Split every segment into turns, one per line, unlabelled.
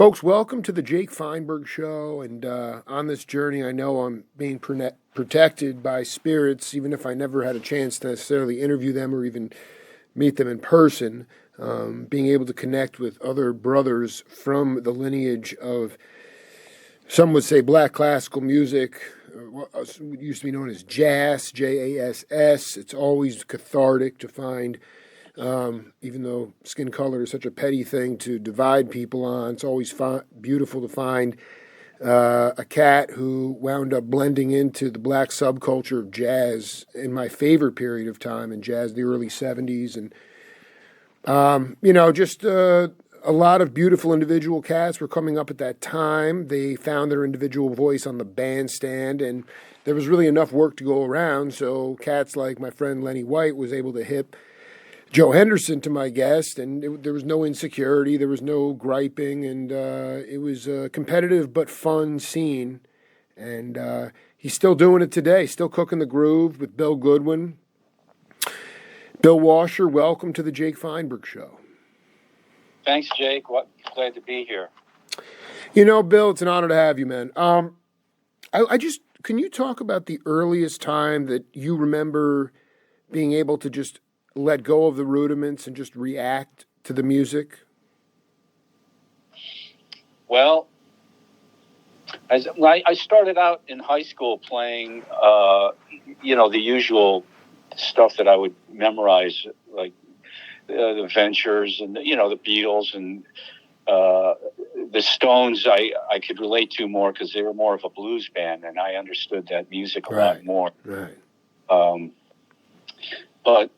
Folks, welcome to the Jake Feinberg Show. And on this journey, I know I'm being protected by spirits, even if I never had a chance to necessarily interview them or even meet them in person. Being able to connect with other brothers from the lineage of, some would say, black classical music, what used to be known as jazz, Jass. It's always cathartic to find. Even though skin color is such a petty thing to divide people on, it's always beautiful to find a cat who wound up blending into the black subculture of jazz in my favorite period of time in jazz, the early 70s. And, just a lot of beautiful individual cats were coming up at that time. They found their individual voice on the bandstand, and there was really enough work to go around. So cats like my friend Lenny White was able to hip Joe Henderson to my guest, and there was no insecurity, there was no griping, and it was a competitive but fun scene. And he's still doing it today, still cooking the groove with Bill Goodwin. Bill Washer, welcome to the Jake Feinberg Show.
Thanks, Jake. Glad to be here.
You know, Bill, it's an honor to have you, man. Can you talk about the earliest time that you remember being able to just let go of the rudiments and just react to the music?
Well, I started out in high school playing, the usual stuff that I would memorize, like the Ventures and, the Beatles and the Stones. I could relate to more because they were more of a blues band, and I understood that music a lot more.
Right.
But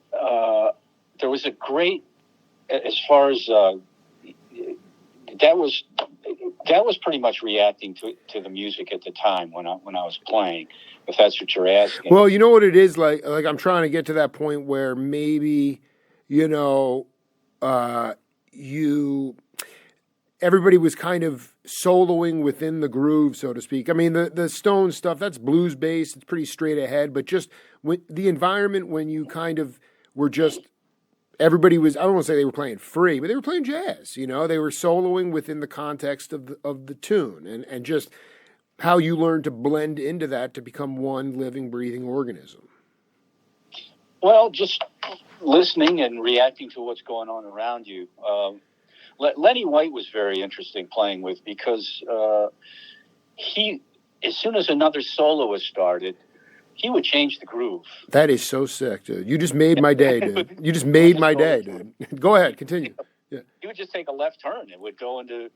there was a great, as far as that was pretty much reacting to the music at the time when I was playing, if that's what you're asking.
Well, you know what it is like I'm trying to get to that point where maybe, everybody was kind of soloing within the groove, so to speak. I mean, the Stone stuff, that's blues based, it's pretty straight ahead, but just the environment when you kind of were just, everybody was, I don't want to say they were playing free, but they were playing jazz, they were soloing within the context of the tune, and just how you learn to blend into that to become one living, breathing organism.
Well, just listening and reacting to what's going on around you. Lenny White was very interesting playing with because he, as soon as another soloist started, he would change the groove.
That is so sick, dude. You just made my day, dude. You just made my day, dude. Go ahead, continue. Yeah.
He would just take a left turn and would go into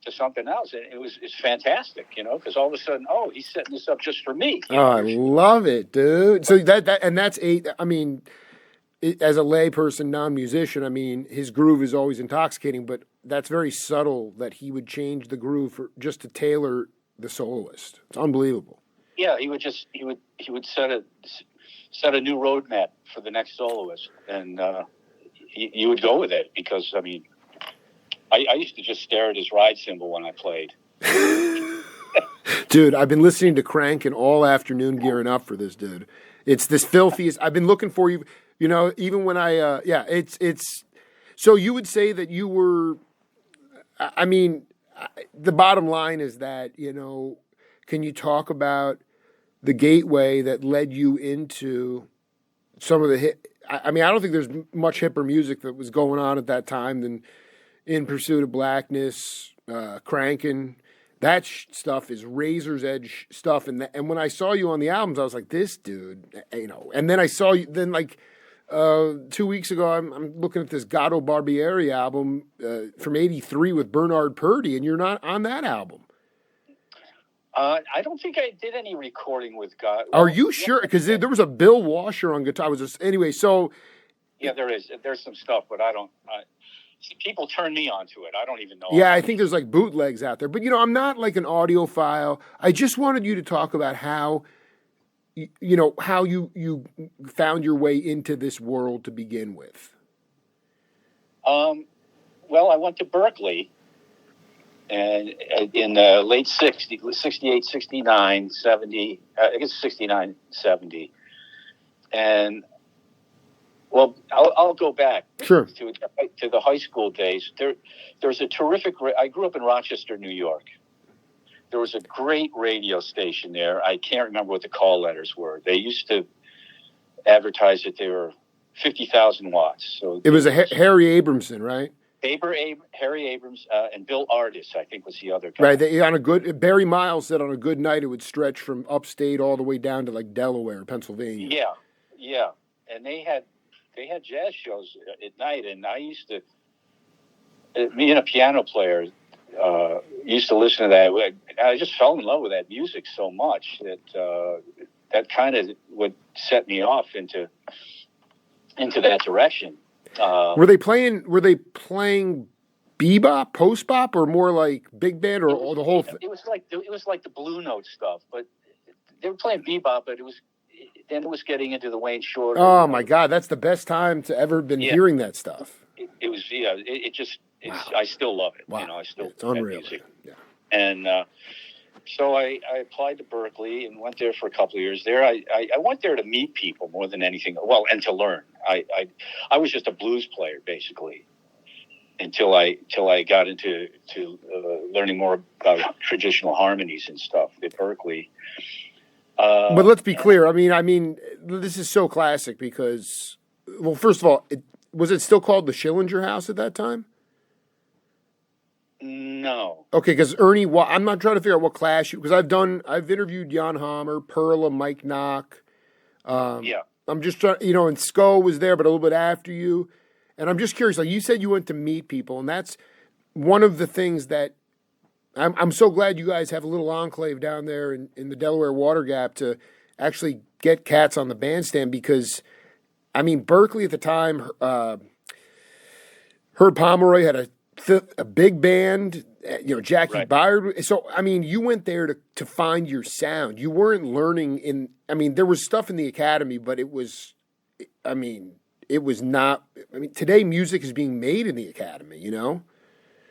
something else. And it's fantastic, because all of a sudden, he's setting this up just for me.
I love it, dude. So that's as a lay person, non-musician, I mean, his groove is always intoxicating, but that's very subtle that he would change the groove just to tailor the soloist. It's unbelievable.
Yeah, he would set a new roadmap for the next soloist, and you would go with it because, I mean, I used to just stare at his ride cymbal when I played.
Dude, I've been listening to Crankin' all afternoon gearing up for this, dude. It's this filthiest. I've been looking for you. Even when it's, so you would say that you were, I mean, the bottom line is that, can you talk about the gateway that led you into some of the hit? I mean, I don't think there's much hipper music that was going on at that time than In Pursuit of Blackness, Crankin'. That stuff is razor's edge stuff. And when I saw you on the albums, I was like, this dude, and then I saw you, then 2 weeks ago, I'm looking at this Gatto Barbieri album from '83 with Bernard Purdie, and you're not on that album.
I don't think I did any recording with Gatto.
Are you sure? Because there was a Bill Washer on guitar. Anyway, so
yeah, there is. There's some stuff, but I don't. People turn me onto it. I don't even know.
Yeah, I think there's bootlegs out there, but I'm not like an audiophile. I just wanted you to talk about how you found your way into this world to begin with.
Well, I went to Berkeley, and in the late 60s, 68, 69, 70, I guess 69, 70. And Well, I'll go back
Sure.
to the high school days. There's a terrific. I grew up in Rochester, New York. There was a great radio station there. I can't remember what the call letters were. They used to advertise that they were 50,000 watts. So
it was Harry Abramson, right?
Harry Abrams and Bill Artis, I think, was the other guy.
Right. Barry Miles said on a good night it would stretch from upstate all the way down to like Delaware, Pennsylvania.
Yeah. And they had jazz shows at night, and I used to, me and a piano player used to listen to that. I just fell in love with that music so much that kind of would set me off into that direction.
Were they playing bebop, post bop, or more like big band, or the whole thing?
It was like the Blue Note stuff, but they were playing bebop, but it was getting into the Wayne Shorter.
Oh my God, that's the best time to ever been hearing that stuff.
It was wow. I still love it.
Wow.
It's
unreal.
Music.
Yeah.
And so I applied to Berklee and went there for a couple of years. There, I went there to meet people more than anything. Well, and to learn. I was just a blues player basically until I got into learning more about traditional harmonies and stuff at Berklee.
But let's be clear. I mean, this is so classic because, well, first of all, was it still called the Schillinger House at that time?
No.
Okay, because Ernie, I'm not trying to figure out what class because I've interviewed Jan Hammer, Perla, Mike Knock.
Yeah.
I'm just trying, and Sco was there, but a little bit after you. And I'm just curious, like you said, you went to meet people, and that's one of the things that I'm so glad you guys have a little enclave down there in the Delaware Water Gap to actually get cats on the bandstand because, I mean, Berklee at the time, Herb Pomeroy had a big band, Jackie
Right.
Byard. So, I mean, you went there to find your sound. You weren't learning there was stuff in the academy, but it was not, today music is being made in the academy,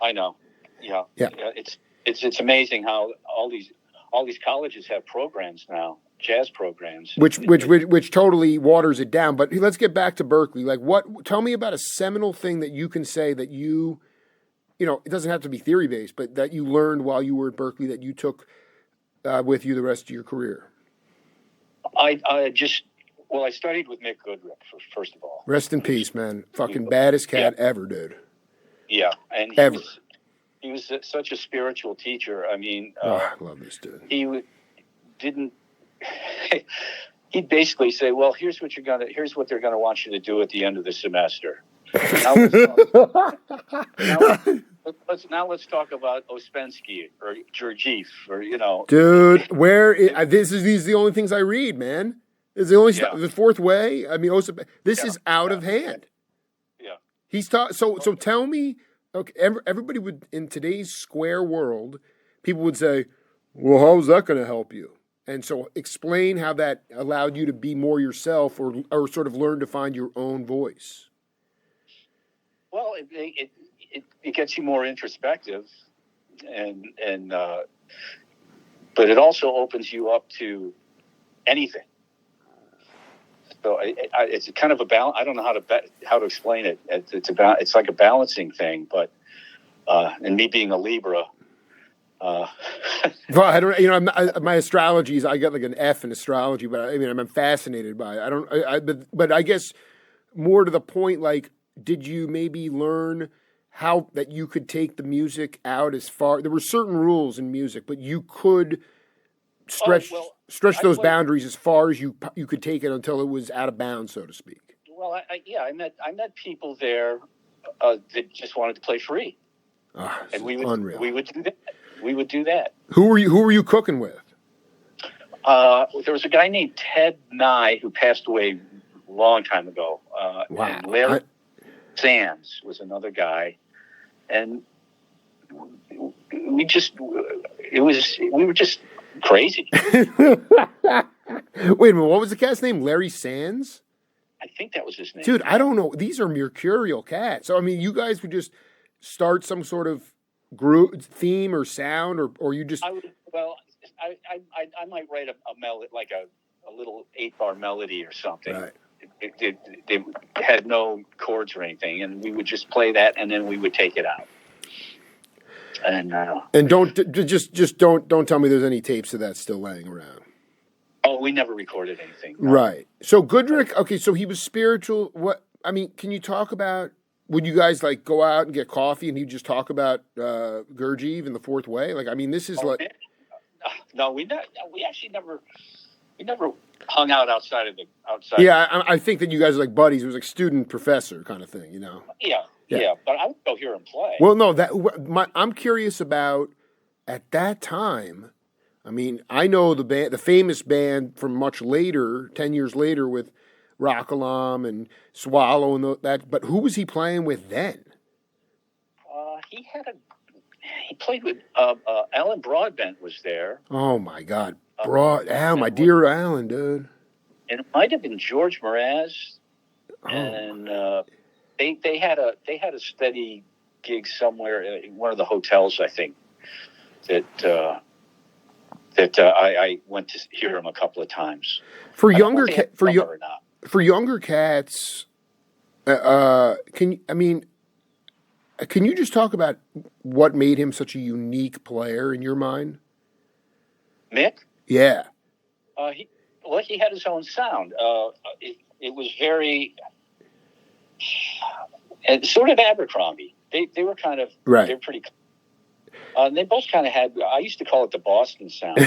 I know. Yeah.
Yeah.
It's amazing how all these colleges have programs now, jazz programs,
which totally waters it down. But let's get back to Berklee. Like, tell me about a seminal thing that you can say that it doesn't have to be theory based, but that you learned while you were at Berklee that you took with you the rest of your career.
I studied with Mick Goodwin first of all.
Rest in peace, man. Fucking baddest cat ever, dude.
Yeah, and he was such a spiritual teacher. I mean,
I love this dude.
He'd basically say, "Well, here's what they're gonna want you to do at the end of the semester." Now let's talk about Ouspensky or Georgiev or
Dude, these are the only things I read, man. This is the only stuff. The Fourth Way. I mean, this is out of hand.
Yeah.
He's taught. So tell me. Okay, everybody would in today's square world, people would say, "Well, how's that going to help you?" And so, explain how that allowed you to be more yourself, or sort of learn to find your own voice.
Well, it gets you more introspective, and but it also opens you up to anything. So it's kind of a balance. I don't know how to explain it. It's like a balancing thing, but and me being a Libra.
Well, I don't. My astrology I got like an F in astrology, but I'm fascinated by it. But I guess more to the point, like, did you maybe learn how that you could take the music out as far? There were certain rules in music, but you could stretch those boundaries as far as you could take it until it was out of bounds, so to speak.
Well, I met people there that just wanted to play free, and we would do that. We would do that.
Who were you cooking with?
There was a guy named Ted Nye who passed away a long time ago.
Wow.
And Larry Sands was another guy, and we were just crazy.
Wait a minute, what was the cat's name? Larry Sands?
I think that was his name.
Dude, I don't know. These are mercurial cats. So, you guys would just start some sort of group theme or sound, or you just...
I might write a melody, like a little 8-bar melody or something.
Right.
They had no chords or anything, and we would just play that, and then we would take it out.
And don't tell me there's any tapes of that still laying around.
Oh, we never recorded anything. No.
Right. So Goodrick, okay, so he was spiritual. Can you talk about, would you guys like go out and get coffee and he'd just talk about Gurdjieff and the Fourth Way? Like, I mean, this is like...
No, we actually never hung out outside.
Yeah, I think that you guys are like buddies. It was like student professor kind of thing, you know?
Yeah, but I would go hear him play.
Well, no, I'm curious about, at that time, I mean, I know the famous band from much later, 10 years later, with Rock Alarm and Swallow and that. But who was he playing with then?
He played with Alan Broadbent was there.
Oh my God, Al, my dear Alan, dude.
And it might have been George Mraz, and they had a steady gig somewhere in one of the hotels, I think. That I went to hear him a couple of times. For younger
cats, can you just talk about what made him such a unique player in your mind?
Mick?
Yeah.
He had his own sound. It was very sort of Abercrombie. They were kind of
right.
They're pretty. They both kind of had. I used to call it the Boston sound.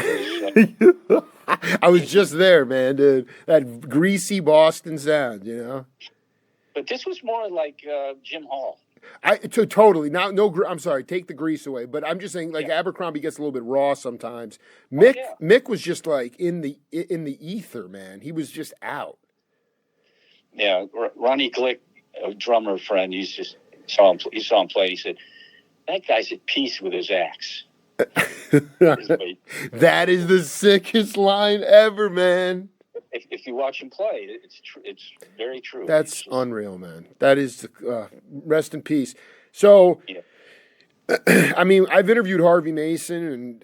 I was just there, man, dude. That greasy Boston sound, you know.
But this was more like Jim Hall.
Totally. Now, I'm sorry. Take the grease away. But I'm just saying, like Abercrombie gets a little bit raw sometimes. Mick was just like in the ether, man. He was just out.
Yeah, Ronnie Glick, a drummer friend, he saw him play. He said, "That guy's at peace with his axe."
That is the sickest line ever, man.
If you watch him play, it's very true.
That's unreal, man. That is rest in peace. So, I mean, I've interviewed Harvey Mason, and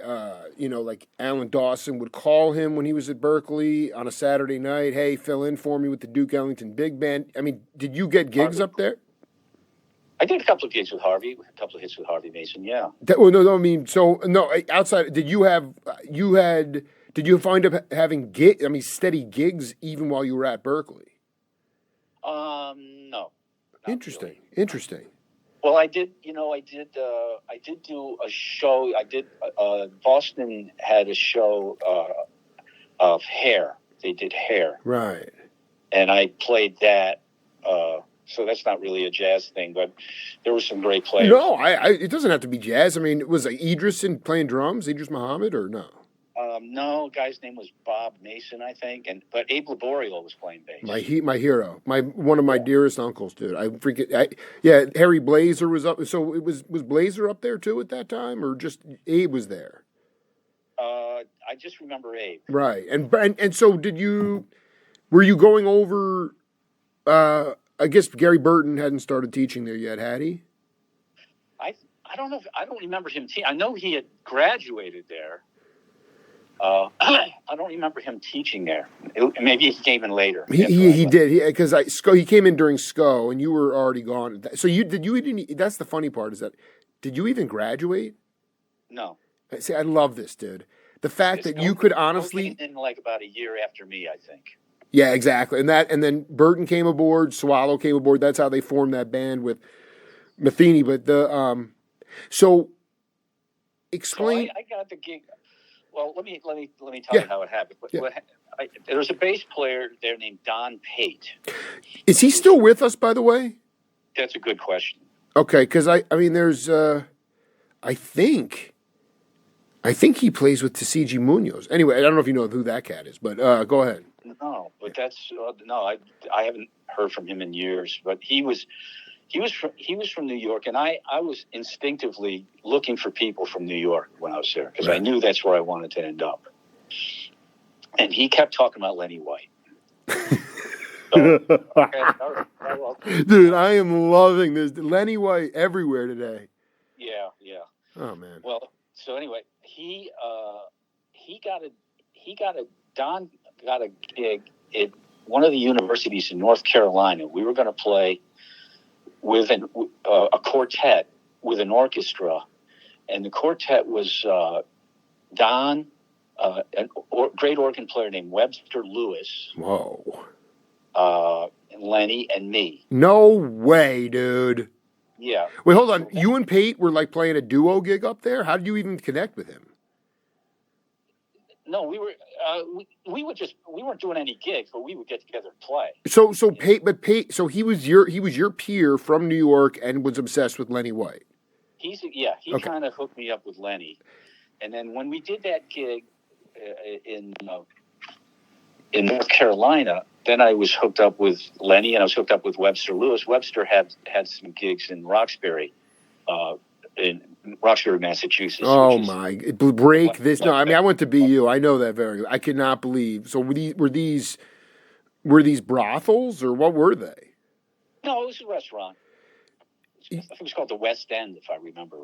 like Alan Dawson would call him when he was at Berkeley on a Saturday night. Hey, fill in for me with the Duke Ellington Big Band. I mean, did you get gigs up there?
I did a couple of gigs with Harvey, a couple of hits with Harvey Mason. Yeah.
Outside, did you find up having steady gigs even while you were at Berkeley?
No.
Interesting.
Really.
Interesting.
Well, I did do a show. Boston had a show of Hair. They did Hair.
Right.
And I played that. So that's not really a jazz thing, but there were some great players.
No, it doesn't have to be jazz. I mean, was Idris playing drums, Idris Muhammad, or no?
No, guy's name was Bob Mason, I think, but Abe Laboriel was playing bass.
My hero, one of my dearest uncles, dude. Harry Blazer was up. So was Blazer up there too at that time, or just Abe was there?
I just remember Abe.
Right, and so were you going over? I guess Gary Burton hadn't started teaching there yet, had he?
I don't know. I don't remember him. I know he had graduated there. I don't remember him teaching there. Maybe he came in later.
He did, because he came in during SCO, and you were already gone. So that's the funny part, is that did you even graduate?
No.
See, I love this, dude. The fact that you could honestly
in like about a year after me, I think.
Yeah, exactly. And then Burton came aboard, Swallow came aboard. That's how they formed that band with Matheny. But so explain.
So I got the gig. Well, let me tell you how it happened. There was a bass player there named Don Pate.
Is he still with us, by the way?
That's a good question.
Okay, because I mean, there's I think he plays with Tsiji Munoz. Anyway, I don't know if you know who that cat is, but go ahead.
No, but that's I haven't heard from him in years. But he was from New York, and I was instinctively looking for people from New York when I was there, because I knew that's where I wanted to end up. And he kept talking about Lenny White.
Dude, I am loving this. Lenny White everywhere today.
Yeah.
Oh man.
Well, so anyway, Don got a gig one of the universities in North Carolina. We were going to play with a quartet with an orchestra, and the quartet was Don, great organ player named Webster Lewis.
Whoa.
Lenny and me.
No way, dude.
Yeah.
Wait, hold on. You and Pate were like playing a duo gig up there? How did you even connect with him?
No, we were we weren't doing any gigs, but we would get together and play.
So Pate, so he was your peer from New York and was obsessed with Lenny White.
He kind of hooked me up with Lenny, and then when we did that gig in North Carolina, then I was hooked up with Lenny, and I was hooked up with Webster Lewis. Webster had some gigs in Roxbury, Massachusetts.
Oh my! Break this. No, I mean I went to BU. I know that very well. I cannot believe. So were these brothels or what were they?
No, it was a restaurant. I think it was called the West End, if I remember.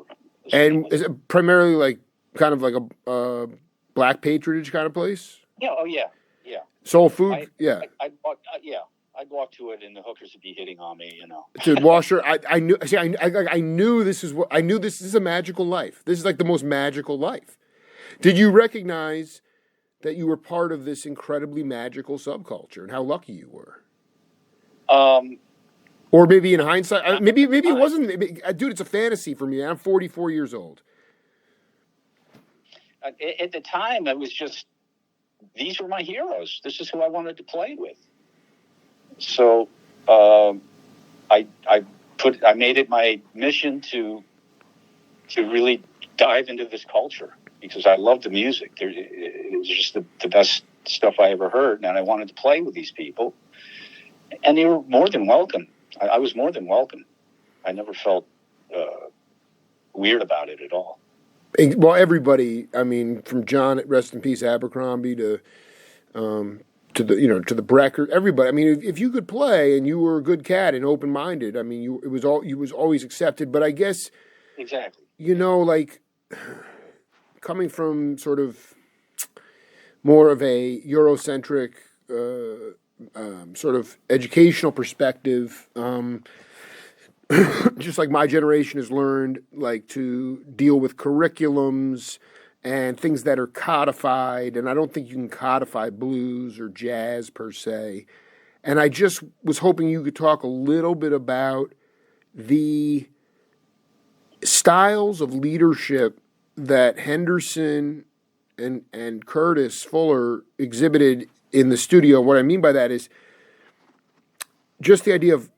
And is it primarily like kind of like a black patronage kind of place?
Yeah. Oh yeah. Yeah.
Soul food.
I'd walk to it, and the hookers would be hitting on me, you know.
Dude, Washer, I knew. See, I knew this is what I knew. This is a magical life. This is like the most magical life. Did you recognize that you were part of this incredibly magical subculture, and how lucky you were? Or maybe in hindsight, maybe it wasn't. Dude, it's a fantasy for me. I'm 44 years old.
At the time, I was just, these were my heroes. This is who I wanted to play with. So I made it my mission to really dive into this culture because I love the music. It was just the best stuff I ever heard, and I wanted to play with these people. And they were more than welcome. I was more than welcome. I never felt weird about it at all.
Well, everybody. I mean, from John at Rest in Peace Abercrombie to the Brecker, everybody. I mean, if you could play and you were a good cat and open minded, I mean, you was always accepted. But I guess
exactly,
like coming from sort of more of a Eurocentric sort of educational perspective. Just like my generation has learned, like to deal with curriculums and things that are codified, and I don't think you can codify blues or jazz per se. And I just was hoping you could talk a little bit about the styles of leadership that Henderson and Curtis Fuller exhibited in the studio. What I mean by that is just the idea of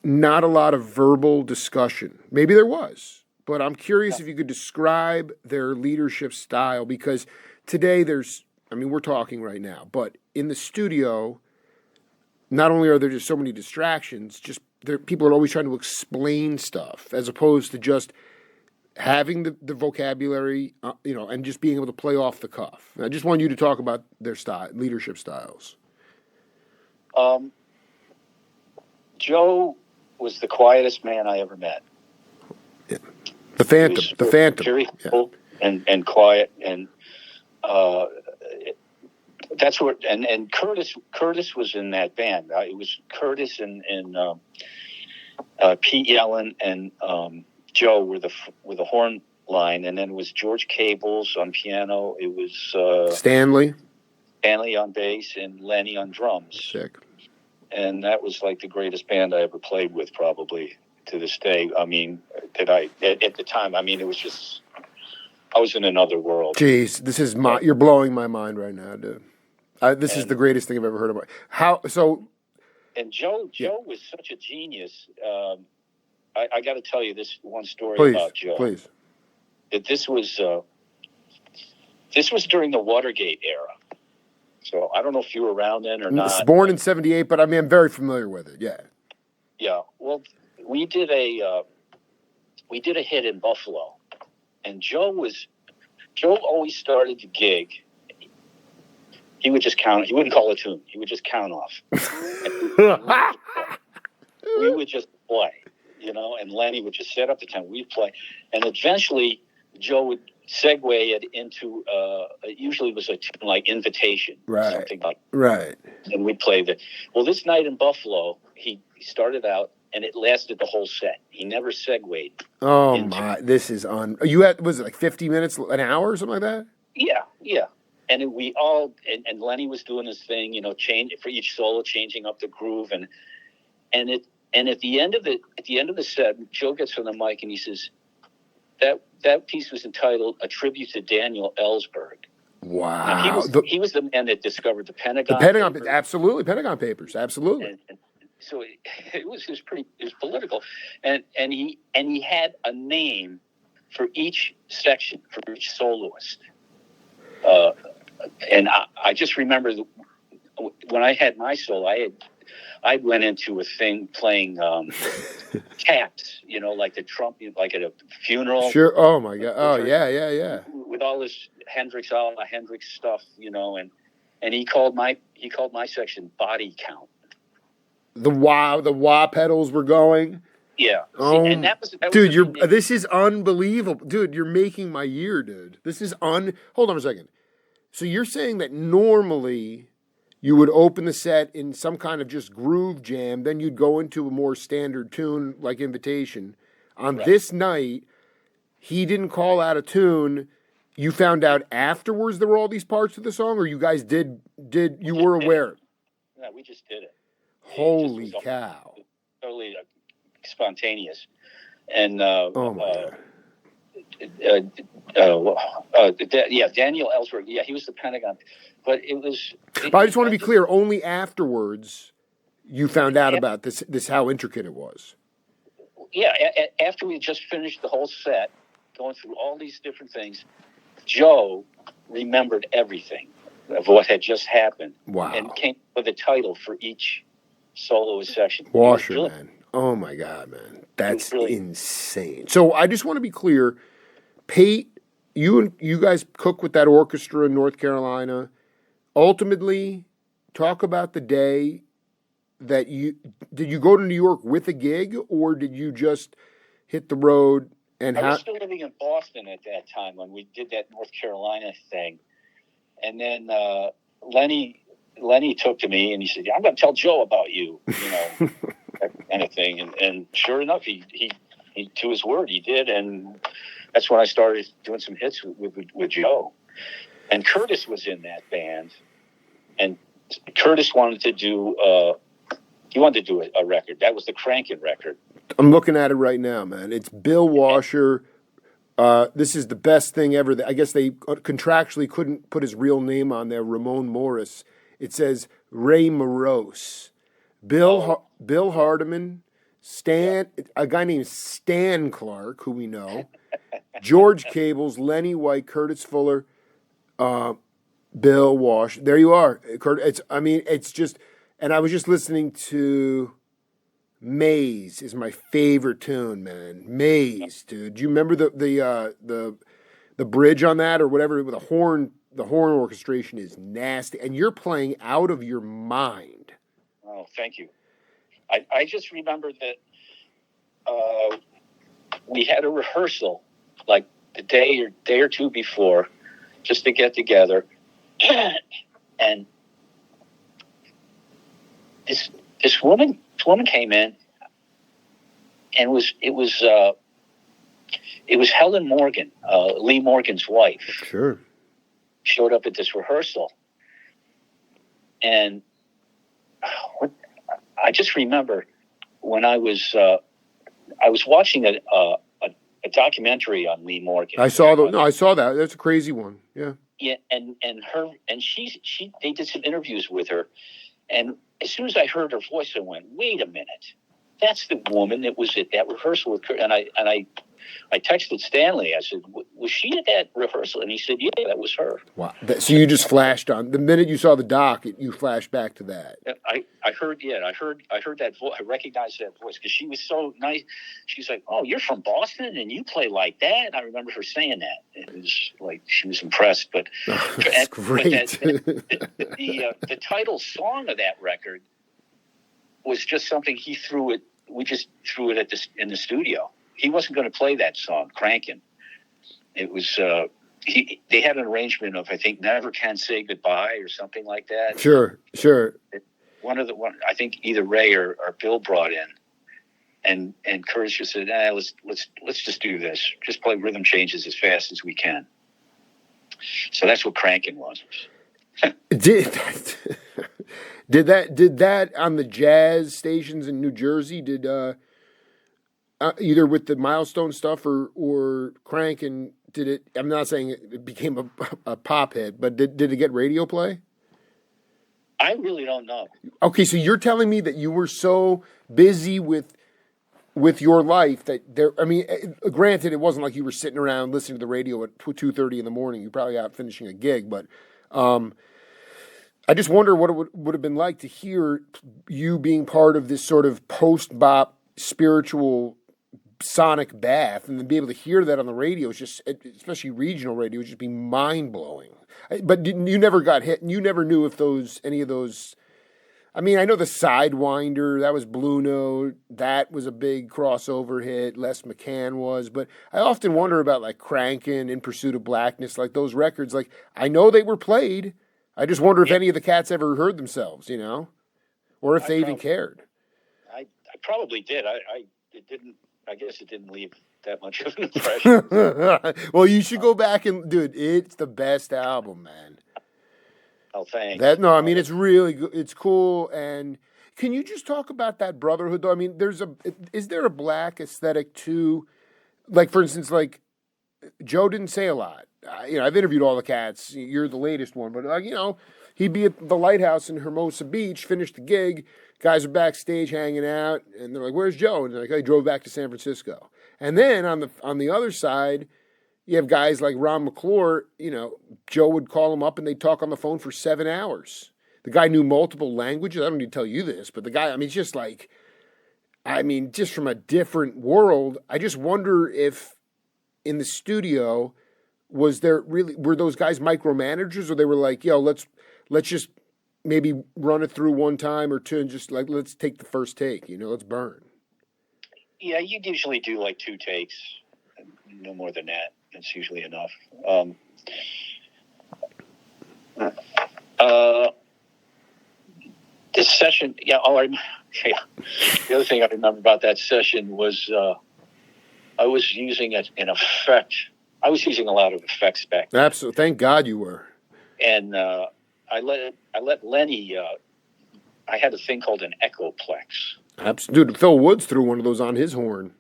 not a lot of verbal discussion. Maybe there was, but I'm curious if you could describe their leadership style, because today we're talking right now, but in the studio, not only are there just so many distractions, people are always trying to explain stuff as opposed to just having the vocabulary, and just being able to play off the cuff. And I just want you to talk about their leadership styles.
Joe was the quietest man I ever met.
Yeah. The Phantom.
Very cool and quiet, and that's what. And Curtis was in that band. It was Curtis and Pete Yellen and Joe were the horn line, and then it was George Cables on piano. It was
Stanley
on bass, and Lenny on drums.
Sick.
And that was like the greatest band I ever played with, probably to this day. I mean, at the time, I mean, it was just, I was in another world.
Jeez, you're blowing my mind right now, dude. This is the greatest thing I've ever heard about.
And Joe was such a genius. I got to tell you this one story about Joe.
Please.
This was during the Watergate era. So I don't know if you were around then or not.
Born in '78, but I mean, I'm very familiar with it. Yeah.
Yeah. Well, we did a hit in Buffalo, and Joe always started the gig. He would just count. He wouldn't call a tune. He would just count off. We would just play, and Lenny would just set up the time. We'd play, and eventually Joe would segue it into it usually was a tune like Invitation,
Right.
something like,
Right.
and we'd play the. Well, this night in Buffalo, he started out, and it lasted the whole set. He never segued.
Oh my! This is on. You had, was it like 50 minutes, an hour, or something like that?
Yeah. And we all and Lenny was doing his thing, change for each solo, changing up the groove, and at the end of the set, Joe gets on the mic and he says that piece was entitled "A Tribute to Daniel Ellsberg."
Wow.
Now, he was the man that discovered the Pentagon.
The Pentagon,
Papers.
absolutely, Pentagon Papers, absolutely.
And so it was political, and he had a name for each section, for each soloist. And I just remember when I had my solo, I went into a thing playing taps, like the trumpet, like at a funeral.
Sure. Oh my God. Oh yeah.
With all this Hendrix stuff, and he called my section Body Count.
The wah pedals were going.
Yeah.
Oh,
and that was
dude, this is unbelievable, dude. You're making my year, dude. This is Hold on a second. So you're saying that normally you would open the set in some kind of just groove jam, then you'd go into a more standard tune like Invitation. On this night, he didn't call out a tune. You found out afterwards there were all these parts of the song, or you guys you were aware?
No, we just did it.
Holy cow!
Totally spontaneous, and
oh my God.
Daniel Ellsberg. Yeah, he was the Pentagon, but it was.
But I just want to be clear. Only afterwards, you found out about this how intricate it was.
Yeah, after we just finished the whole set, going through all these different things, Joe remembered everything of what had just happened.
Wow!
And came up with a title for each soloist section.
Washer, man. Oh my God, man, that's insane. So I just want to be clear. Pate, you guys cook with that orchestra in North Carolina. Ultimately, talk about the day that did you go to New York with a gig, or did you just hit the road? And
I was still living in Boston at that time when we did that North Carolina thing, and then Lenny took to me and he said, "I'm going to tell Joe about you," that kind of thing. And sure enough, he to his word, he did, and that's when I started doing some hits with Joe. And Curtis was in that band, and Curtis wanted to do a record. That was the Crankin' record.
I'm looking at it right now, man. It's Bill Washer. This is the best thing ever. I guess they contractually couldn't put his real name on there, Ramon Morris. It says Ray Morose. Bill Hardiman, a guy named Stan Clark, who we know, George Cables, Lenny White, Curtis Fuller, Bill Wash. There you are. It's just, and I was just listening to Maze is my favorite tune, man. Maze, dude. Do you remember the bridge on that or whatever? The horn orchestration is nasty, and you're playing out of your mind.
Oh, thank you. I just remember that we had a rehearsal like the day or two before, just to get together, and this woman came in, and it was Helen Morgan, Lee Morgan's wife.
Sure.
Showed up at this rehearsal, and I just remember when I was watching a documentary on Lee Morgan.
I saw that. That's a crazy one. Yeah.
Yeah, and they did some interviews with her, and as soon as I heard her voice, I went, "Wait a minute, that's the woman that was at that rehearsal with Kurt." And I texted Stanley. I said, "Was she at that rehearsal?" And he said, "Yeah, that was her." Wow!
So you just flashed on the minute you saw the doc. You flashed back to that.
I heard that voice. I recognized that voice because she was so nice. She's like, "Oh, you're from Boston and you play like that?" And I remember her saying that. It was like she was impressed. But
that's great.
The title song of that record was just something he threw it. We just threw it in the studio. He wasn't going to play that song, Crankin'. it was they had an arrangement of, I think, Never Can Say Goodbye or something like that.
Sure.
One I think either Ray or Bill brought in, and Curtis just said, let's just do this. Just play rhythm changes as fast as we can. So that's what cranking was.
Did that on the jazz stations in New Jersey? Did either with the Milestone stuff or cranking? Did it? I'm not saying it became a pop hit, but did it get radio play?
I really don't know.
Okay, so you're telling me that you were so busy with your life that there. I mean, granted, it wasn't like you were sitting around listening to the radio at 2:30 in the morning. You're probably out finishing a gig, but I just wonder what it would have been like to hear you being part of this sort of post-bop spiritual sonic bath, and then be able to hear that on the radio. It's just, especially regional radio, would just be mind-blowing. But you never got hit, and you never knew if any of those. I mean, I know the Sidewinder, that was Blue Note, that was a big crossover hit. Les McCann was, but I often wonder about like Crankin', In Pursuit of Blackness, like those records. Like I know they were played. I just wonder if any of the cats ever heard themselves, or if they even cared.
I probably did. It didn't. I guess it didn't leave that much of an impression.
Well, you should go back and, dude, it's the best album, man.
Oh, thanks.
I mean, it's really good. It's cool. And can you just talk about that brotherhood, though? I mean, is there a black aesthetic too? Like, for instance, like Joe didn't say a lot. I've interviewed all the cats. You're the latest one, but he'd be at the Lighthouse in Hermosa Beach, finished the gig. Guys are backstage hanging out, and they're like, "Where's Joe?" And they're like, "I drove back to San Francisco." And then on the other side, you have guys like Ron McClure. Joe would call him up, and they'd talk on the phone for 7 hours. The guy knew multiple languages. I don't need to tell you this, but the guy, it's just like, just from a different world. I just wonder if in the studio were those guys micromanagers, or they were like, "Yo, let's just maybe run it through one time or two and just like, let's take the first take, let's burn."
Yeah, you'd usually do like 2 takes, no more than that. That's usually enough. This session, the other thing I remember about that session was I was using an effect. I was using a lot of effects back then.
Absolutely. Thank God you were.
And I let Lenny. I had a thing called an Echoplex.
Absolutely. Dude, Phil Woods threw one of those on his horn.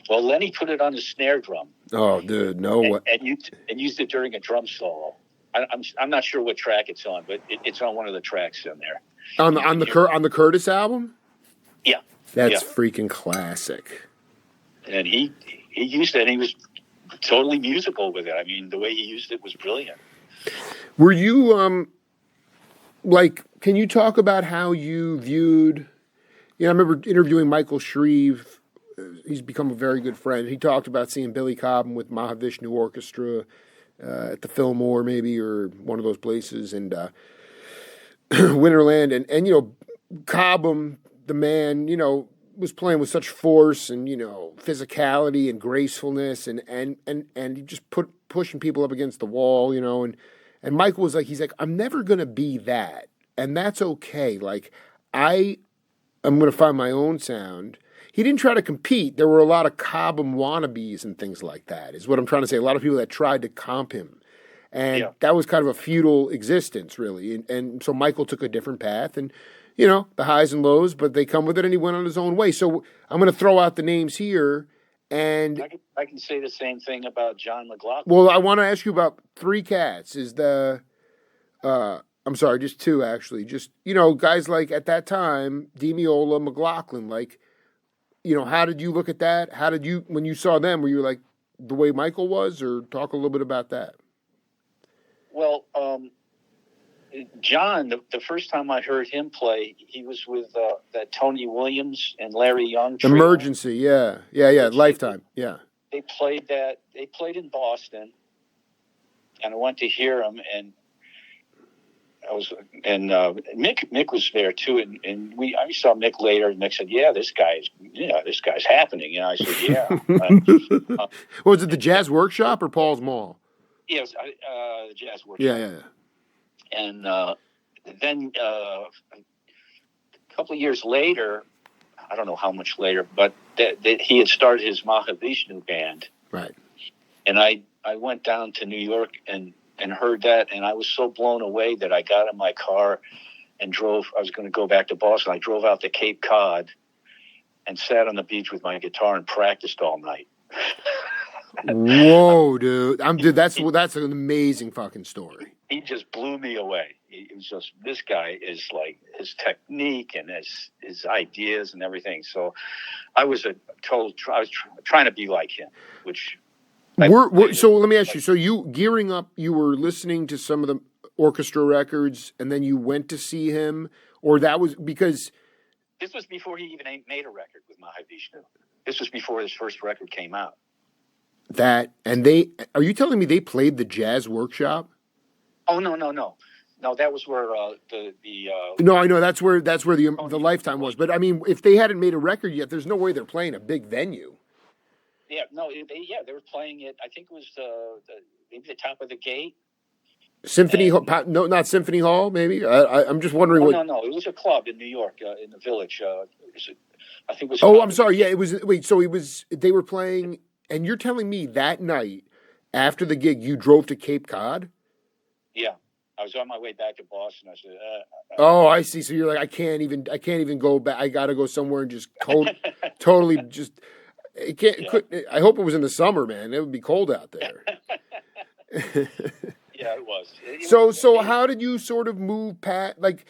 Well, Lenny put it on the snare drum.
Oh, dude, no way.
And used it during a drum solo. I'm not sure what track it's on, but it's on one of the tracks in there.
On the Curtis album?
Yeah.
That's freaking classic.
And he used it, and he was totally musical with it. I mean, the way he used it was brilliant.
Were you can you talk about how you viewed? I remember interviewing Michael Shreve. He's become a very good friend. He talked about seeing Billy Cobham with Mahavishnu Orchestra at the Fillmore, maybe, or one of those places, and Winterland, and Cobham, the man, was playing with such force and physicality and gracefulness, and he just pushing people up against the wall, and Michael was like, he's like, I'm never gonna be that, and that's okay. Like I'm gonna find my own sound. He didn't try to compete. There were a lot of Cobham wannabes and things like that, is what I'm trying to say. A lot of people that tried to comp him. And that was kind of a futile existence, really. And so Michael took a different path, and, the highs and lows, but they come with it, and he went on his own way. So I'm going to throw out the names here. And
I can say the same thing about John McLaughlin.
Well, I want to ask you about 3 cats. I'm sorry, just 2, actually. Just, guys like, at that time, Demiola, McLaughlin, like, how did you look at that? How did you, when you saw them, were you like the way Michael was, or talk a little bit about that?
Well, John, the first time I heard him play, he was with that Tony Williams and Larry Young trio.
Emergency, yeah, Lifetime, yeah.
They played in Boston, and I went to hear him, and and Mick was there too, and I saw Mick later, and Mick said, this guy's happening. And I said, yeah.
Was it the Jazz Workshop or Paul's Mall?
Yeah, it was the Jazz Workshop.
Yeah.
And then a couple of years later, I don't know how much later, but that he had started his Mahavishnu band.
Right.
And I went down to New York and heard that, and I was so blown away that I got in my car and drove. I was going to go back to Boston. I drove out to Cape Cod and sat on the beach with my guitar and practiced all night.
Whoa, dude! That's an amazing fucking story.
He just blew me away. It was just, this guy is like, his technique and his ideas and everything. So I was trying to be like him, which.
So let me ask you. So you gearing up, you were listening to some of the orchestra records, and then you went to see him, or that was because
this was before he even made a record with Mahavishnu. This was before his first record came out.
Are you telling me they played the Jazz Workshop?
Oh no, that was where
No, I know that's where the Lifetime was. But I mean, if they hadn't made a record yet, there's no way they're playing a big venue.
Yeah, no, they were playing it. I think it was maybe the Top of the Gate.
Symphony Hall? No, not Symphony Hall. Maybe I'm just wondering.
No, it was a club in New York, in the Village. I think it was.
Oh, I'm sorry. Yeah, it was. Wait, so it was. They were playing, and you're telling me that night after the gig, you drove to Cape Cod?
Yeah, I was on my way back to Boston. I said,
"Oh, I see." So you're like, I can't even go back. I got to go somewhere and just totally just. It can't. Yeah. I hope it was in the summer, man. It would be cold out there.
Yeah, it was.
So how did you sort of move past? Like,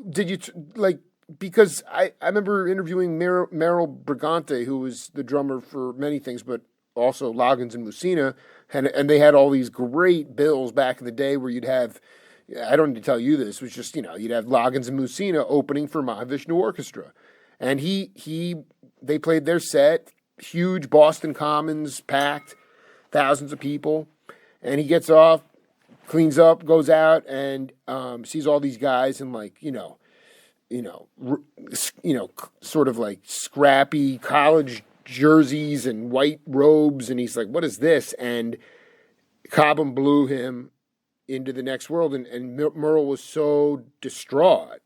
did you like? Because I remember interviewing Meryl Brigante, who was the drummer for many things, but also Loggins and Messina, and they had all these great bills back in the day where you'd have. I don't need to tell you this. It was just you'd have Loggins and Messina opening for Mahavishnu Orchestra, and they played their set. Huge Boston Commons, packed, thousands of people, and he gets off, cleans up, goes out, and sees all these guys in sort of like scrappy college jerseys and white robes, and he's like, "What is this?" And Cobham blew him into the next world, and Merle was so distraught.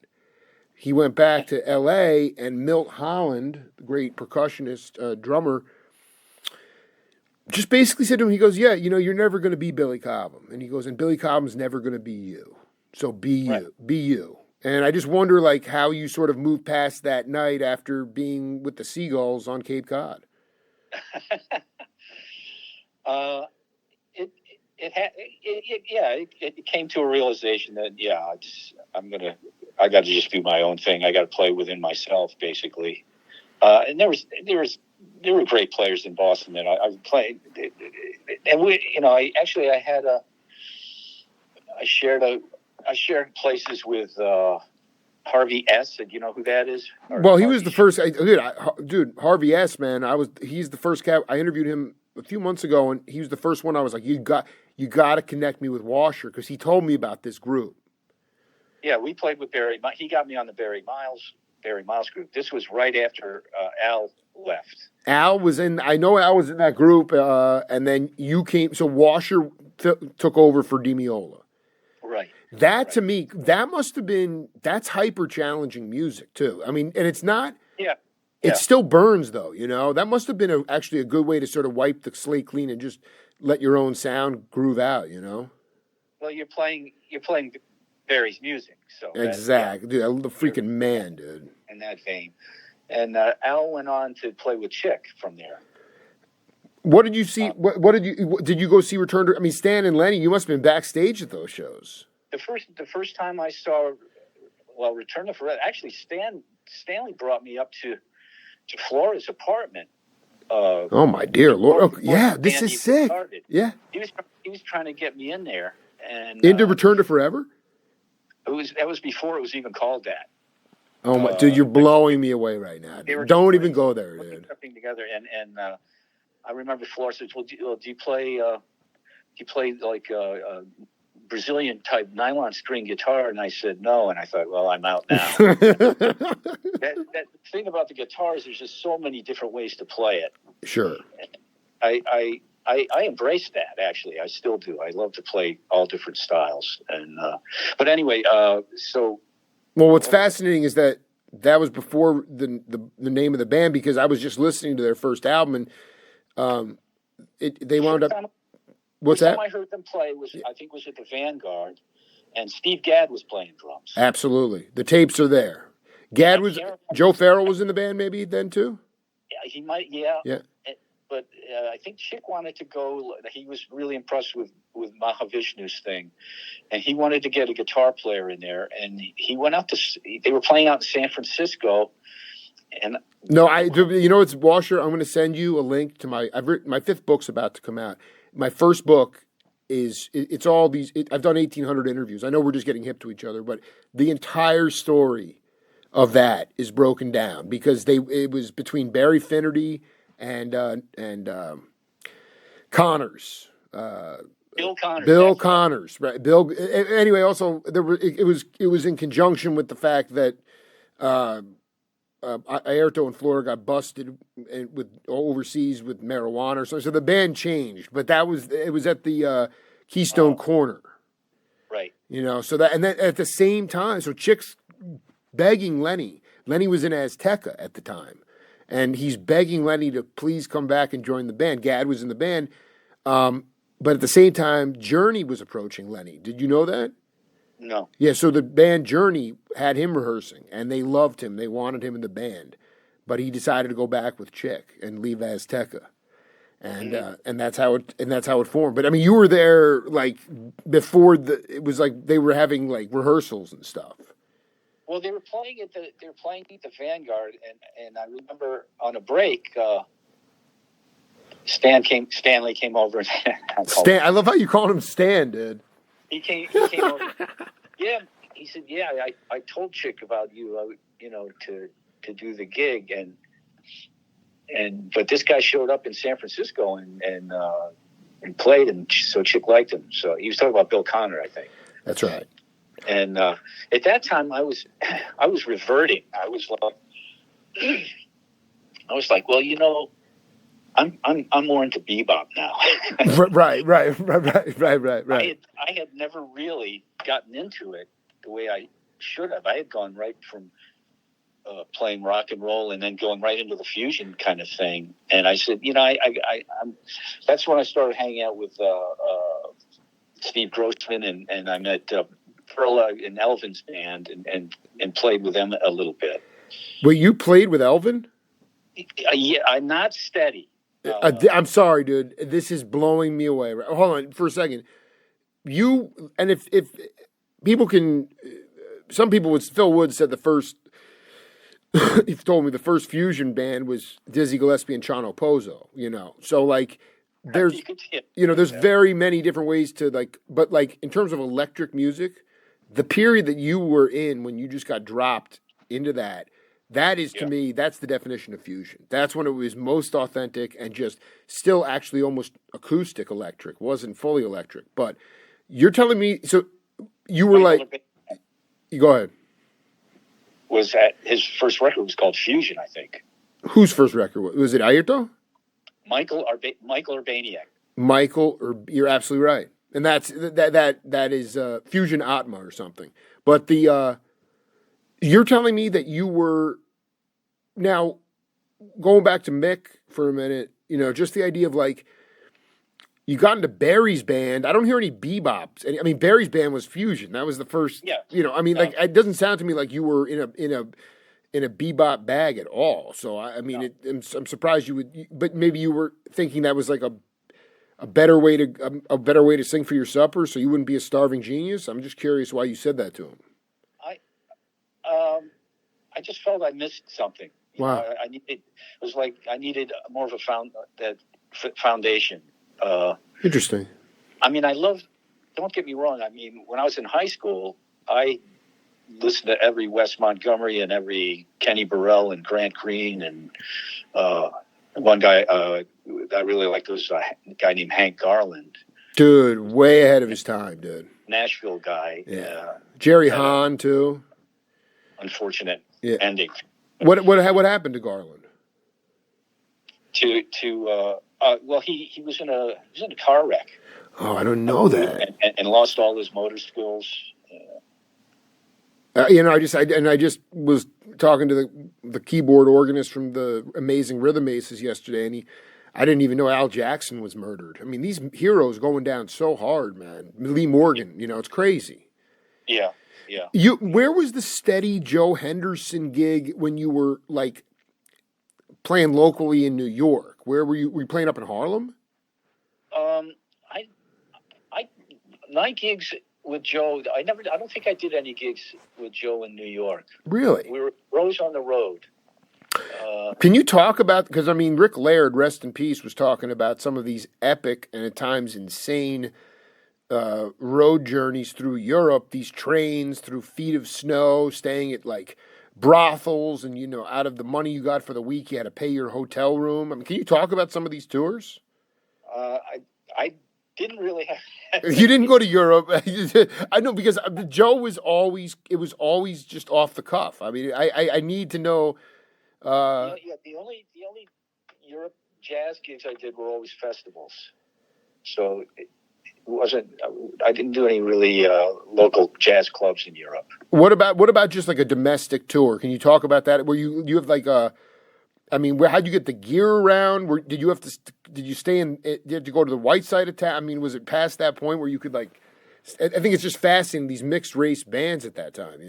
He went back to L.A., and Milt Holland, the great percussionist, drummer, just basically said to him, he goes, "Yeah, you're never going to be Billy Cobham." And he goes, "And Billy Cobham's never going to be you. So be
right.
you. Be you." And I just wonder, like, how you sort of moved past that night after being with the Seagulls on Cape Cod.
It came to a realization that I got to just do my own thing. I got to play within myself, basically. And there were great players in Boston that I played, and I shared places with Harvey S. And you know who that is?
Well, he was the first dude. Harvey S. Man, he's the first cat. I interviewed him a few months ago, and he was the first one. I was like, you got to connect me with Washer, because he told me about this group.
Yeah, we played with Barry. He got me on the Barry Miles group. This was right after Al left.
Al was in. I know Al was in that group, and then you came. So Washer took over for DiMeola.
Right.
To me, that must have been. That's hyper challenging music too. I mean, and it's not.
Yeah.
It still burns though. That must have been actually a good way to sort of wipe the slate clean and just let your own sound groove out.
Well, you're playing Barry's music, so
exactly, dude. The freaking man, dude.
In that vein, and Al went on to play with Chick from there.
What did you see? What did you go see Return to? I mean, Stan and Lenny. You must have been backstage at those shows.
The first time I saw, Return to Forever. Actually, Stanley brought me up to Flora's apartment.
Oh my dear Lord! Yeah, this is sick.
Started.
Yeah,
he was trying to get me in there, and
into Return to Forever.
That was before it was even called that.
Oh my, dude, you're blowing me away right now. Don't even go there, dude.
Something together, and I remember Flora said, "Well, do you play like Brazilian type nylon string guitar, and I said no, and I thought, well, I'm out now. That thing about the guitar is there's just so many different ways to play it.
Sure.
I embrace that, actually. I still do. I love to play all different styles. And but anyway, so.
Well, what's fascinating is that was before the name of the band, because I was just listening to their first album, and they wound up. What's that?
The first time I heard them play I think was at the Vanguard, and Steve Gadd was playing drums.
Absolutely, the tapes are there. Gadd was Joe Farrell was in the band maybe then too.
Yeah, he might. Yeah.
Yeah.
But I think Chick wanted to go. He was really impressed with Mahavishnu's thing, and he wanted to get a guitar player in there. And he went out to. They were playing out in San Francisco, and
it's Washer. I'm going to send you a link to my 5th book's about to come out. My first book it's all these. I've done 1,800 interviews. I know we're just getting hip to each other, but the entire story of that is broken down because it was between Barry Finnerty and Connors. Bill Connors, right? Bill. Anyway, also it was in conjunction with the fact that Airto in Florida got busted overseas with marijuana, so the band changed. But it was at the Keystone Corner,
right?
So that, and then at the same time, so Chick's begging Lenny. Lenny was in Azteca at the time. And he's begging Lenny to please come back and join the band. Gadd was in the band. But at the same time, Journey was approaching Lenny. Did you know that?
No.
Yeah, so the band Journey had him rehearsing, and they loved him. They wanted him in the band. But he decided to go back with Chick and leave Azteca. And and that's how it formed. But I mean, you were there like before it was like they were having like rehearsals and stuff.
Well, they were playing at the Vanguard, and I remember on a break, Stanley came over.
I love how you called him Stan, dude.
He came over. Yeah, he said, "Yeah, I told Chick about you, to do the gig, but this guy showed up in San Francisco and played, and so Chick liked him. So he was talking about Bill Connor, I think.
That's right."
And at that time, I was reverting. I was like, well, I'm more into bebop now.
Right.
I had never really gotten into it the way I should have. I had gone right from playing rock and roll and then going right into the fusion kind of thing. And I said, I'm. That's when I started hanging out with Steve Grossman, and I met Perla in Elvin's band and played with them a little bit.
Well, you played with Elvin?
Yeah, I'm not steady.
I'm sorry, dude. This is blowing me away. Hold on for a second. If people can, some people would. Phil Wood said the first. He told me the first fusion band was Dizzy Gillespie and Chano Pozo. So like. There's very many different ways to but in terms of electric music, the period that you were in when you just got dropped into that is to me, that's the definition of fusion. That's when it was most authentic and just still actually almost acoustic electric, wasn't fully electric. But you're telling me, so you were you go ahead.
Was that his first record was called Fusion, I think.
Whose first record was it? Airto?
Michael Urbaniak.
You're absolutely right, and that is Fusion Atma or something. But you're telling me that you were now going back to Mick for a minute. Just the idea of you got into Barry's band. I don't hear any bebops. I mean, Barry's band was fusion. That was the first.
Yeah.
It doesn't sound to me like you were in a bebop bag at all. So I'm surprised you would, but maybe you were thinking that was like a better way to sing for your supper, so you wouldn't be a starving genius. I'm just curious why you said that to him.
I just felt I missed something.
Wow.
It was like I needed more of a foundation.
Interesting.
I mean, don't get me wrong. I mean, when I was in high school, I listened to every Wes Montgomery and every Kenny Burrell and Grant Green, and one guy that I really liked was a guy named Hank Garland.
Dude, way ahead of his time, dude.
Nashville guy.
Yeah. Jerry
had a
Hahn too.
unfortunate
Yeah.
ending.
What happened to Garland?
Well, he was in a car wreck.
Oh, I don't know that.
And lost all his motor skills.
I just was talking to the keyboard organist from the Amazing Rhythm Aces yesterday, and I didn't even know Al Jackson was murdered. I mean, these heroes going down so hard, man. Lee Morgan, it's crazy.
Yeah.
Where was the steady Joe Henderson gig when you were like playing locally in New York? Where were you? Were you playing up in Harlem?
I night gigs with Joe. I don't think I did any gigs with Joe in New York.
Really?
We were always on the road.
Can you talk about, because I mean, Rick Laird, rest in peace, was talking about some of these epic and at times insane road journeys through Europe, these trains through feet of snow, staying at like brothels, and out of the money you got for the week, you had to pay your hotel room. I mean, can you talk about some of these tours?
I didn't really have.
You didn't go to Europe. I know, because Joe was always just off the cuff. I mean, I need to know.
The only Europe jazz gigs I did were always festivals, so it wasn't. I didn't do any really local jazz clubs in Europe.
What about just like a domestic tour? Can you talk about that? Where you have like a, I mean, how'd you get the gear around? Did you stay in? Did you have to go to the white side of town? I mean, was it past that point where you could like? I think it's just fascinating, these mixed race bands at that time.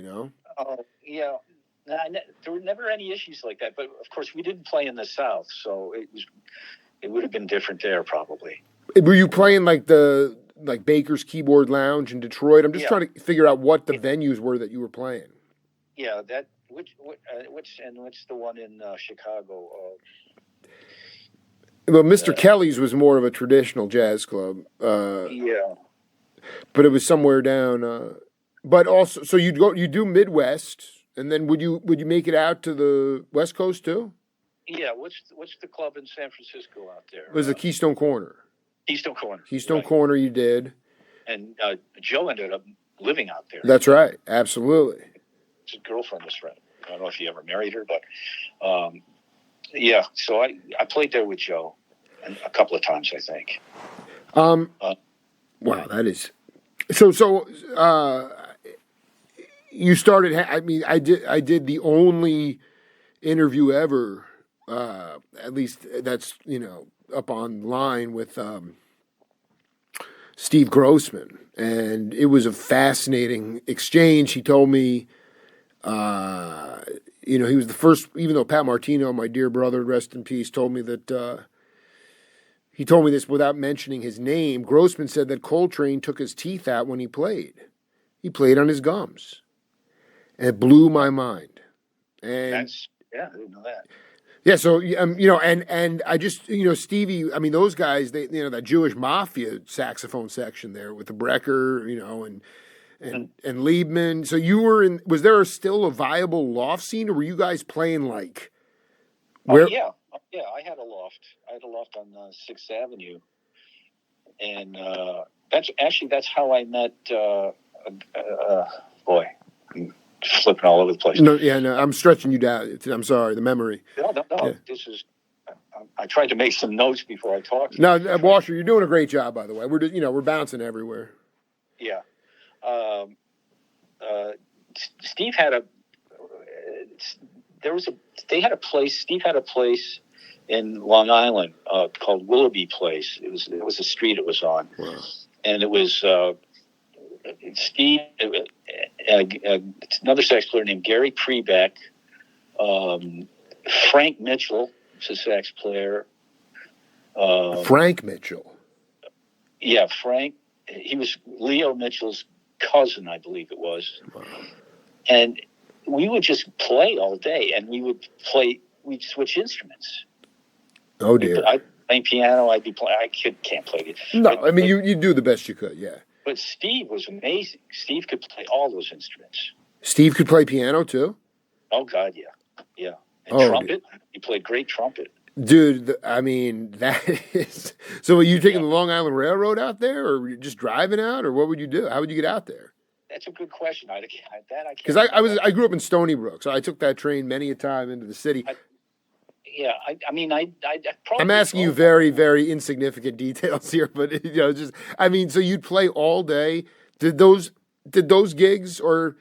Oh yeah. There were never any issues like that, but of course we didn't play in the South, so it would have been different there probably.
Were you playing like Baker's Keyboard Lounge in Detroit? I'm just trying to figure out what the venues were that you were playing.
Yeah, what's the one in Chicago?
Well, Mr. Kelly's was more of a traditional jazz club.
Yeah,
but it was somewhere down. But also, so you do Midwest. And then would you make it out to the West Coast too?
Yeah. What's the club in San Francisco out there?
It was the Keystone Corner.
Keystone Corner.
Keystone
right.
Corner. You did.
And Joe ended up living out there.
That's right. Absolutely.
His girlfriend was friend. I don't know if he ever married her, but yeah. So I played there with Joe a couple of times, I think.
Wow, that is so. You started. I mean, I did the only interview ever, at least that's up online, with Steve Grossman, and it was a fascinating exchange. He told me, he was the first. Even though Pat Martino, my dear brother, rest in peace, told me that. He told me this without mentioning his name. Grossman said that Coltrane took his teeth out when he played. He played on his gums. And it blew my mind. And
I didn't know that.
Yeah, so and I just Stevie. I mean, those guys. They that Jewish mafia saxophone section there with the Brecker, and Liebman. So you were in. Was there still a viable loft scene, or were you guys playing like?
Where? Yeah. I had a loft. I had a loft on 6th Avenue, and that's how I met. Boy. Flipping all over the place.
No, I'm stretching you down. I'm sorry, the memory.
No. Yeah. This is. I tried to make some notes before I talked.
No, Washer, you're doing a great job, by the way. We're just, we're bouncing everywhere.
Yeah. Steve had a. They had a place. Steve had a place in Long Island called Willoughby Place. It was a street it was on, wow. And it was. Steve, another sax player named Gary Prebeck, Frank Mitchell was a sax player.
Frank Mitchell?
Yeah, Frank. He was Leo Mitchell's cousin, I believe it was. Wow. And we would just play all day, and we'd switch instruments.
Oh, dear.
I'd play piano, I'd be playing. Can't play it.
No, you do the best you could, yeah.
But Steve was amazing. Steve could play all those instruments.
Steve could play piano too?
Oh, God, yeah. Yeah. And trumpet. He played great trumpet.
Dude, I mean, that is. So, are you taking the Long Island Railroad out there, or were you just driving out, or what would you do? How would you get out there?
That's a good question. I can't
Because I grew up in Stony Brook, so I took that train many a time into the city.
I mean, I probably.
I'm asking you very, very insignificant details here, but just I mean, so you'd play all day. Did those gigs, or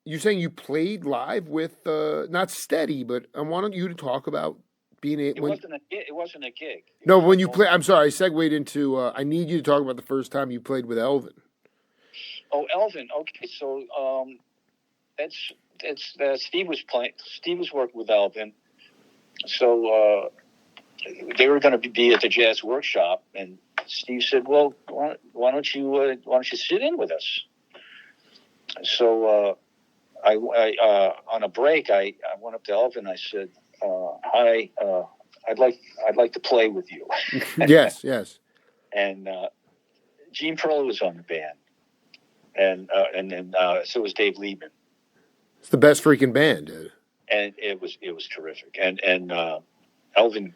you're saying you played live with not Steady, but I wanted you to talk about being a.
It wasn't a gig.
No, when you play, I'm sorry, I segued into. I need you to talk about the first time you played with Elvin.
Oh, Elvin. Okay, so Steve was playing. Steve was working with Elvin. So they were going to be at the jazz workshop, and Steve said, "Well, why don't you sit in with us?" So I on a break, I went up to Elvin. I said, "Hi, I'd like to play with you."
Yes.
And Gene Pearl was on the band, and then so was Dave Liebman.
It's the best freaking band, dude.
And it was terrific. And Elvin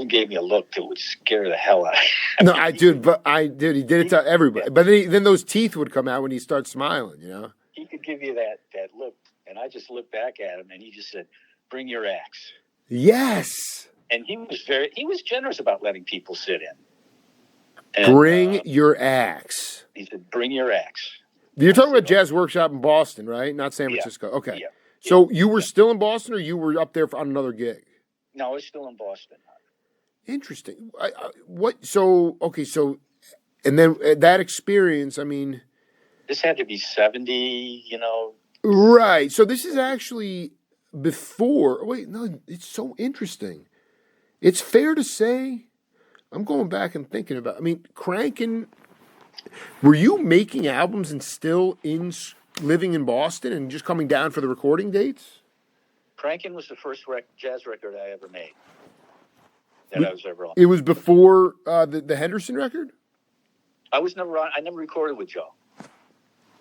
gave me a look that would scare the hell out of me.
No, he did it to everybody. But then those teeth would come out when he starts smiling,
He could give you that look, and I just looked back at him, and he just said, "Bring your axe."
Yes.
And he was generous about letting people sit in. And,
Bring your axe.
He said, "Bring your axe."
You're talking about Jazz Workshop in Boston, right? Not San Francisco.
Yeah.
Okay.
Yeah.
So you were still in Boston, or you were up there on another gig?
No, I was still in Boston.
Interesting. So, and then that experience, I mean.
This had to be 70,
Right. So this is actually before. Wait, no, it's so interesting. It's fair to say, I'm going back and thinking about, I mean, Crankin', were you making albums and still living in Boston and just coming down for the recording dates?
Crankin' was the first jazz record I ever made that I was ever on.
It was before the Henderson record?
I never recorded with Joe.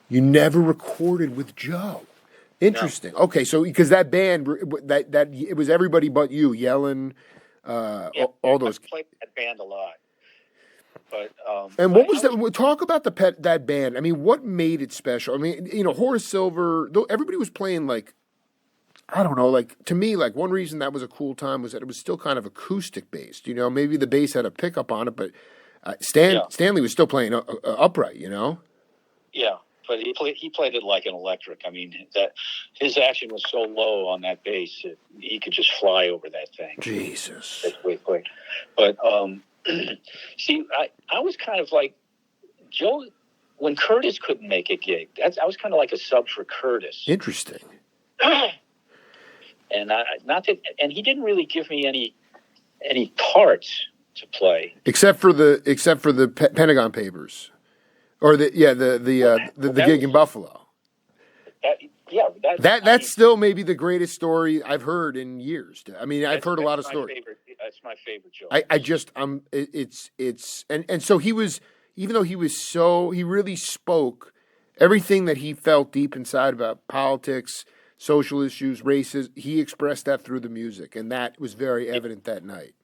You never recorded with Joe. Interesting. No. Okay, so because that band, that it was everybody but you yelling, all those.
I played that band a lot. But
and what was that? Talk about that band. I mean, what made it special? I mean, Horace Silver. Though everybody was playing like, I don't know. Like to me, like one reason that was a cool time was that it was still kind of acoustic based. Maybe the bass had a pickup on it, but Stanley was still playing upright.
Yeah. But he played it like an electric. I mean, that his action was so low on that bass that he could just fly over that thing.
Jesus.
That's way quick. But see, I was kind of like Joe when Curtis couldn't make a gig. I was kind of like a sub for Curtis.
Interesting.
And and he didn't really give me any parts to play
except for the Pentagon Papers. Or the gig in Buffalo. That's still maybe the greatest story I've heard in years. I mean, I've heard a lot of stories.
That's my favorite joke.
And so he was, even though he really spoke everything that he felt deep inside about politics, social issues, races. He expressed that through the music, and that was very evident that night.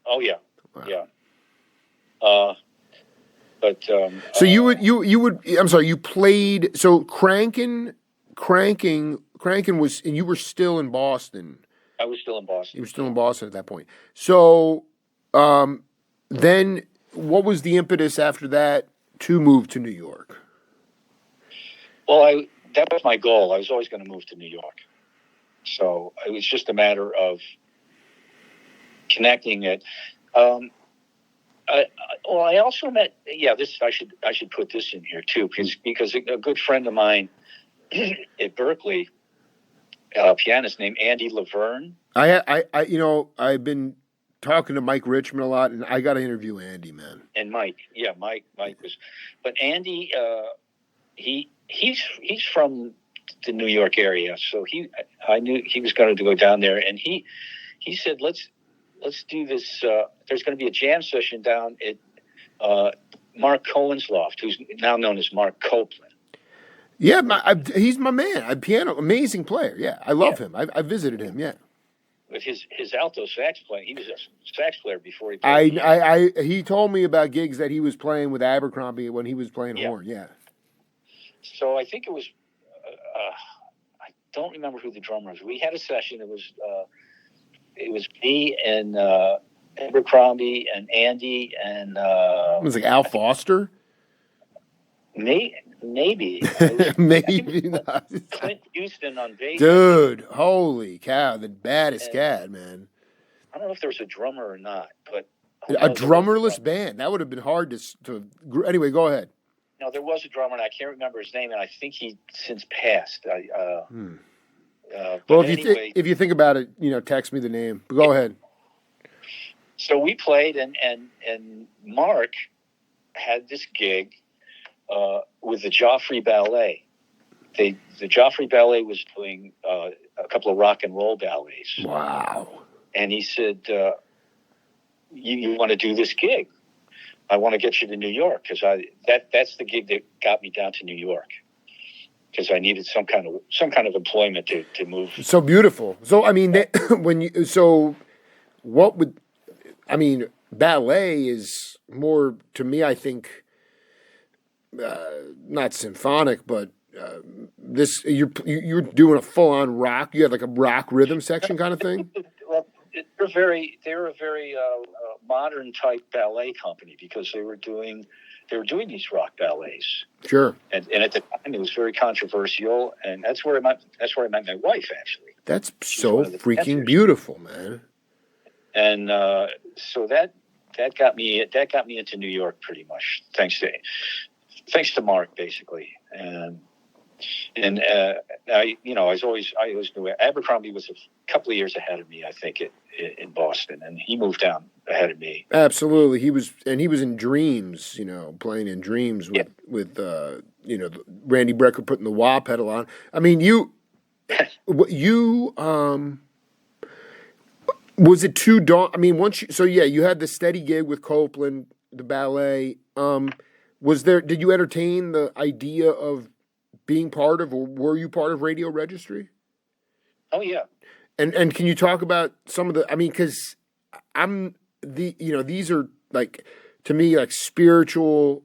Oh yeah, wow. Yeah. But
so you would I'm sorry, you played, so cranking was, and you were still in Boston.
I was still in Boston.
You were still in Boston at that point. So then what was the impetus after that to move to New York?
Well, that was my goal. I was always going to move to New York. So it was just a matter of connecting it. I also met. Yeah, this I should put this in here too, because a good friend of mine at Berkeley, a pianist named Andy Laverne.
I've been talking to Mike Richmond a lot, and I got to interview Andy, man.
And Mike was, but Andy, he's from the New York area, so I knew he was going to go down there, and he said let's do this. There's going to be a jam session down at Mark Cohen's loft, who's now known as Mark Copeland.
Yeah, he's my man. Piano, amazing player. Yeah, I love him. I visited him. Yeah.
with his alto sax playing. He was a sax player before he played.
He told me about gigs that he was playing with Abercrombie when he was playing horn. Yeah.
So I think it was. I don't remember who the drummer was. We had a session. It was me and Abercrombie and Andy and
It was like Al Foster.
Maybe
Maybe not.
Clint Houston on bass.
Dude, holy cow, the baddest cat, man.
I don't know if there was a drummer or not, but
A drummerless band. That would have been hard to. Anyway, go ahead.
No, there was a drummer, and I can't remember his name, and I think he since passed.
Well, if you think about it, text me the name. But go ahead.
So we played, and Mark had this gig with the Joffrey Ballet. The Joffrey Ballet was doing a couple of rock and roll ballets.
Wow.
And he said, you want to do this gig? I want to get you to New York because that's the gig that got me down to New York because I needed some kind of employment to move.
So beautiful. So I mean, ballet is more to me. I think not symphonic, but you're doing a full on rock. You had like a rock rhythm section kind of thing.
Well, they're a very modern type ballet company because they were doing these rock ballets.
Sure.
And at the time it was very controversial, and that's where I met my wife actually.
That's so freaking beautiful, man.
And so that got me into New York pretty much thanks to Mark basically. And I always knew Abercrombie was a couple of years ahead of me, I think, in Boston, and he moved down ahead of me.
Absolutely, he was in Dreams, playing in Dreams with Randy Brecker putting the wah pedal on. I mean, was it too daunting? I mean, you had the steady gig with Copeland, the ballet. Did you entertain the idea of being part of, or were you part of Radio Registry?
Oh yeah.
And can you talk about some of the? I mean, because these are like to me like spiritual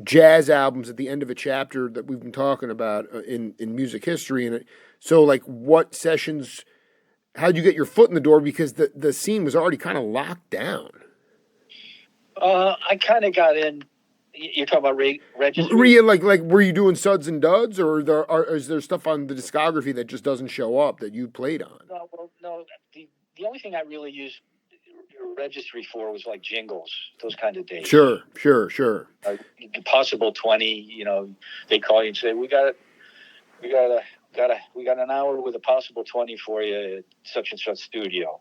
jazz albums at the end of a chapter that we've been talking about in music history, and so like what sessions? How'd you get your foot in the door? Because the scene was already kind of locked down.
I kind of got in. You're talking about Registry?
Like were you doing Suds and Duds, or is there stuff on the discography that just doesn't show up that you played on?
No. The only thing I really used Registry for was like jingles, those kind of days.
Sure.
Possible 20. They call you and say we got an hour with a possible 20 for you at such and such studio.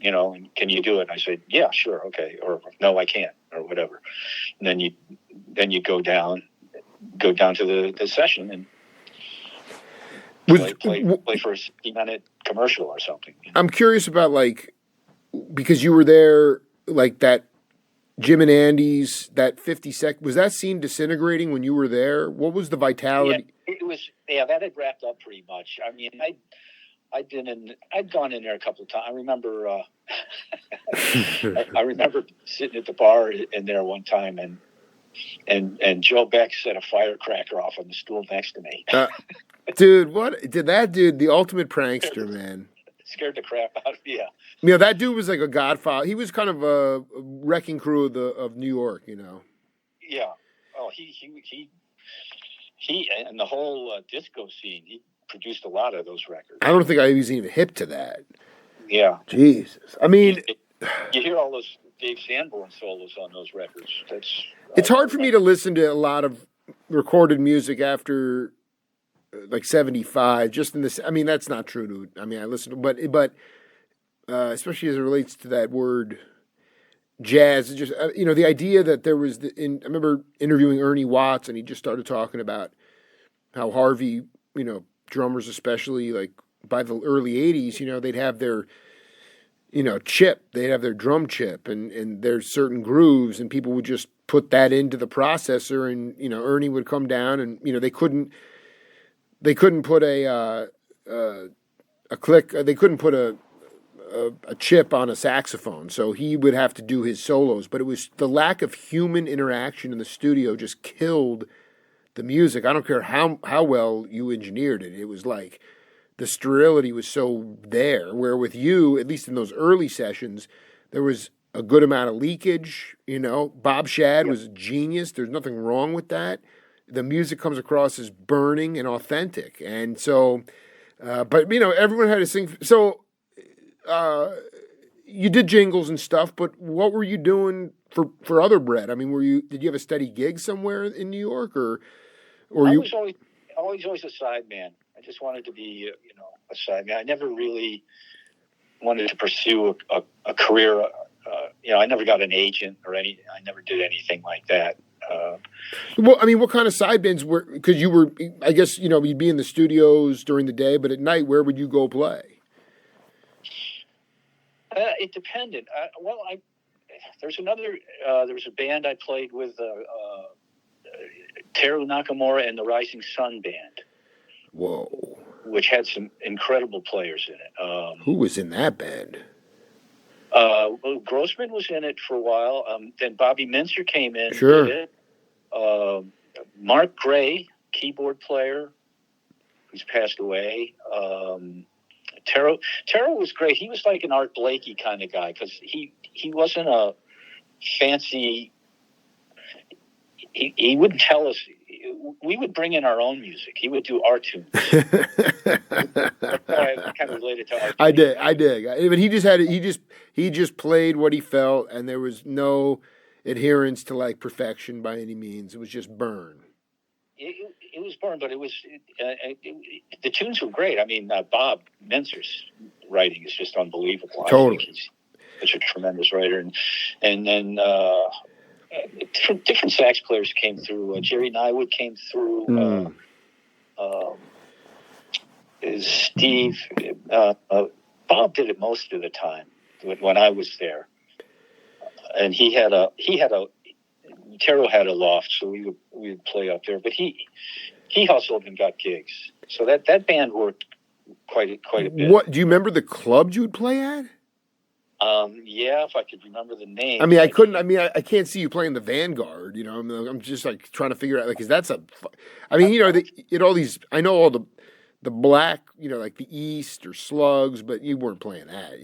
And can you do it? And I said, yeah, sure, okay, or no, I can't, or whatever. And then you go down to the session and play for a 60-minute commercial or something.
I'm curious about because you were there, like that Jim and Andy's, that 50-second, was that scene disintegrating when you were there? What was the vitality?
Yeah, it was. Yeah, that had wrapped up pretty much. I mean, I'd gone in there a couple of times. I remember I remember sitting at the bar in there one time and Joe Beck set a firecracker off on the stool next to me.
Dude, what did that dude? The ultimate prankster, man.
Scared the crap out of me.
Yeah. That dude was like a godfather. He was kind of a wrecking crew of New York,
Yeah. Oh, he and the whole disco scene. He produced a lot of those records.
I don't think I was even hip to that.
Yeah.
Jesus. I mean,
you hear all those Dave Sanborn solos on those records.
It's hard for me to listen to a lot of recorded music after like 75. Just in this, I mean, that's not true to. I mean, I listen to, but especially as it relates to that word jazz. It's just the idea that there was. I remember interviewing Ernie Watts, and he just started talking about how Harvey, drummers especially, like by the early 80s, they'd have their chip, they'd have their drum chip, and there's certain grooves, and people would just put that into the processor, and Ernie would come down, and they couldn't put a a click. They couldn't put a chip on a saxophone, so he would have to do his solos. But it was the lack of human interaction in the studio just killed the music. I don't care how well you engineered it. It was like the sterility was so there. Where with you, at least in those early sessions, there was a good amount of leakage. Bob Shad was a genius. There's nothing wrong with that. The music comes across as burning and authentic, and so. But everyone had to sing. So. You did jingles and stuff, but what were you doing for other bread? I mean, did you have a steady gig somewhere in New York, or
I
you?
was always a side man. I just wanted to be, a side man. I never really wanted to pursue a career. I never got an agent or I never did anything like that.
Well, I mean, what kind of side bands were? Because you were, I guess, you'd be in the studios during the day, but at night, where would you go play?
It depended. There was a band I played with, Teru Nakamura and the Rising Sun Band.
Whoa.
Which had some incredible players in it.
Who was in that band?
Well, Grossman was in it for a while. Then Bobby Mincer came in.
Sure.
Did it. Mark Gray, keyboard player, who's passed away. Taro was great. He was like an Art Blakey kind of guy because he wasn't a fancy. He wouldn't tell us. We would bring in our own music. He would do our tunes. I kind of related to art.
I did. But he just played what he felt, and there was no adherence to like perfection by any means. It was just burn.
It was burn, but the tunes were great. I mean, Bob Mincer's writing is just unbelievable.
Totally.
I think he's such a tremendous writer, and then different sax players came through. Jerry Nywood came through. Steve, Bob did it most of the time when I was there, and Taro had a loft, so we would play up there. But he hustled and got gigs, so that band worked quite a bit.
What do you remember the clubs you would play at?
Yeah, if I could remember the name.
I mean, I couldn't. I mean, I can't see you playing the Vanguard. I'm just like trying to figure out because that's a. I mean, all these. I know all the black, like the East or Slugs, but you weren't playing that,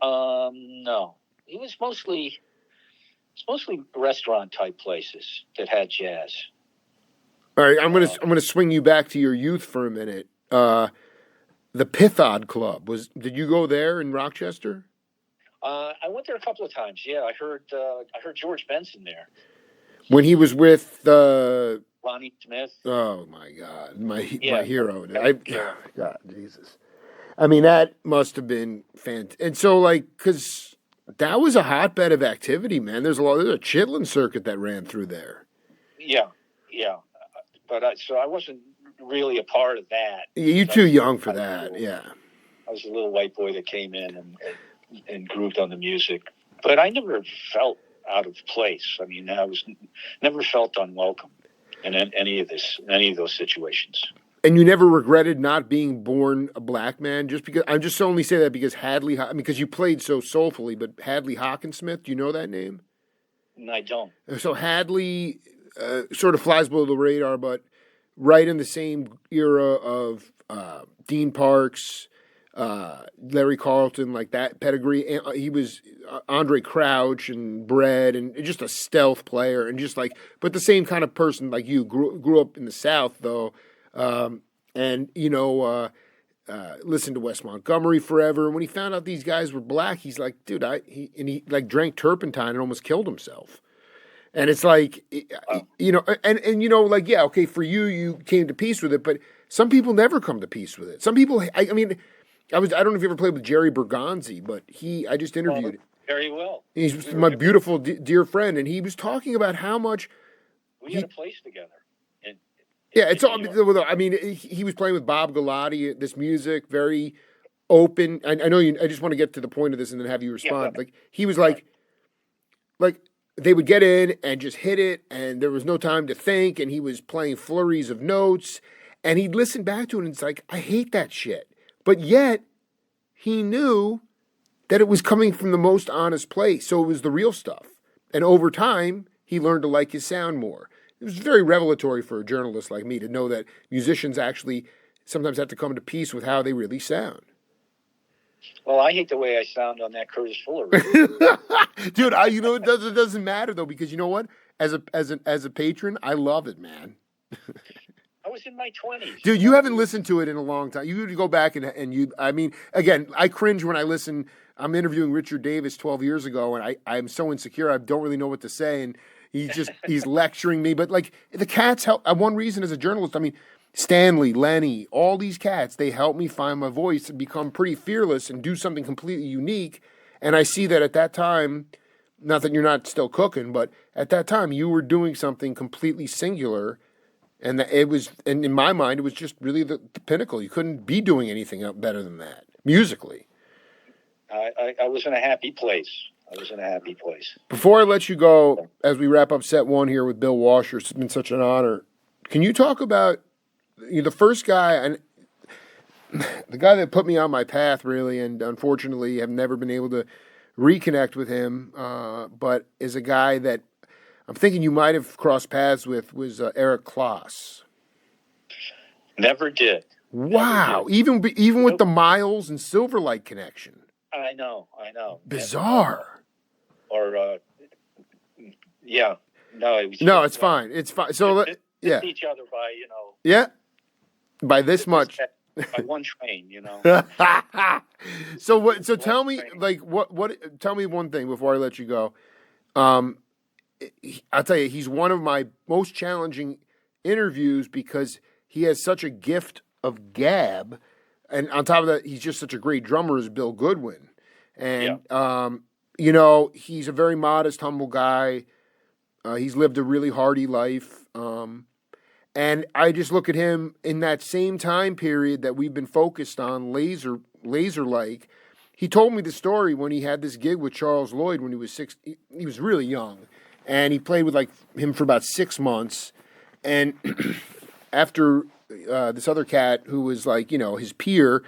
No, it was mostly restaurant type places that had jazz.
All right, I'm gonna swing you back to your youth for a minute. The Pithod Club did you go there in Rochester?
I went there a couple of times. Yeah, I heard George Benson there
when he was with
Lonnie Smith.
Oh my God, my hero. God, Jesus. I mean, that must have been fantastic. And so, because that was a hotbed of activity, man. There's a chitlin circuit that ran through there.
Yeah. But I wasn't really a part of that.
You're too young for that. Yeah.
I was a little white boy that came in and grooved on the music, but I never felt out of place. I mean, I was never felt unwelcome in any of those situations.
And you never regretted not being born a black man, just because. I'm just only say that because because you played so soulfully. But Hadley Hockensmith, do you know that name?
I don't.
So Hadley sort of flies below the radar, but right in the same era of Dean Parks, Larry Carlton, like that pedigree. He was Andre Crouch and Bread, and just a stealth player, and but the same kind of person like you. Grew up in the South though, and listened to Wes Montgomery forever. And when he found out these guys were black, he's like, dude, he drank turpentine and almost killed himself. And it's like, yeah, okay, for you came to peace with it, but some people never come to peace with it. Some people, I don't know if you ever played with Jerry Bergonzi, but I just interviewed.
Very well.
He's my beautiful, dear friend, and he was talking about how much.
We had a place together.
It's all. I mean, he was playing with Bob Galati. This music, very open. I know you. I just want to get to the point of this and then have you respond.
Yeah,
He was like they would get in and just hit it, and there was no time to think, and he was playing flurries of notes, and he'd listen back to it, and it's like, I hate that shit, but yet he knew that it was coming from the most honest place. So it was the real stuff. And over time, he learned to like his sound more. It was very revelatory for a journalist like me to know that musicians actually sometimes have to come to peace with how they really sound.
Well, I hate the way I sound on that Curtis Fuller record.
Dude, it doesn't matter though, because you know what? As a patron, I love it, man.
I was in my 20s.
Dude, you haven't listened to it in a long time. You need to go back and you. I mean, again, I cringe when I listen. I'm interviewing Richard Davis 12 years ago, and I'm so insecure. I don't really know what to say, and he's lecturing me. But like the cats help. One reason as a journalist, I mean, Stanley, Lenny, all these cats, they help me find my voice and become pretty fearless and do something completely unique. And I see that at that time, not that you're not still cooking, but at that time you were doing something completely singular. And and in my mind, it was just really the pinnacle. You couldn't be doing anything better than that, musically.
I was in a happy place.
Before I let you go, as we wrap up set one here with Bill Washer, it's been such an honor. Can you talk about the first guy, and the guy that put me on my path, really, and unfortunately have never been able to reconnect with him, but is a guy that I'm thinking you might have crossed paths with, was Eric Kloss.
Never did.
Wow. Even with the Miles and Silverlight connection.
I know.
Bizarre.
Yeah. No, it was.
No, it's fine. It's fine. So, yeah.
Each other by,
Yeah. By this much.
By one train,
So tell me, tell me one thing before I let you go. I'll tell you, he's one of my most challenging interviews because he has such a gift of gab. And on top of that, he's just such a great drummer as Bill Goodwin. And, he's a very modest, humble guy. He's lived a really hearty life. And I just look at him in that same time period that we've been focused on, laser-like. He told me the story when he had this gig with Charles Lloyd when he was he was really young. And he played with him for about 6 months. And after this other cat who was his peer,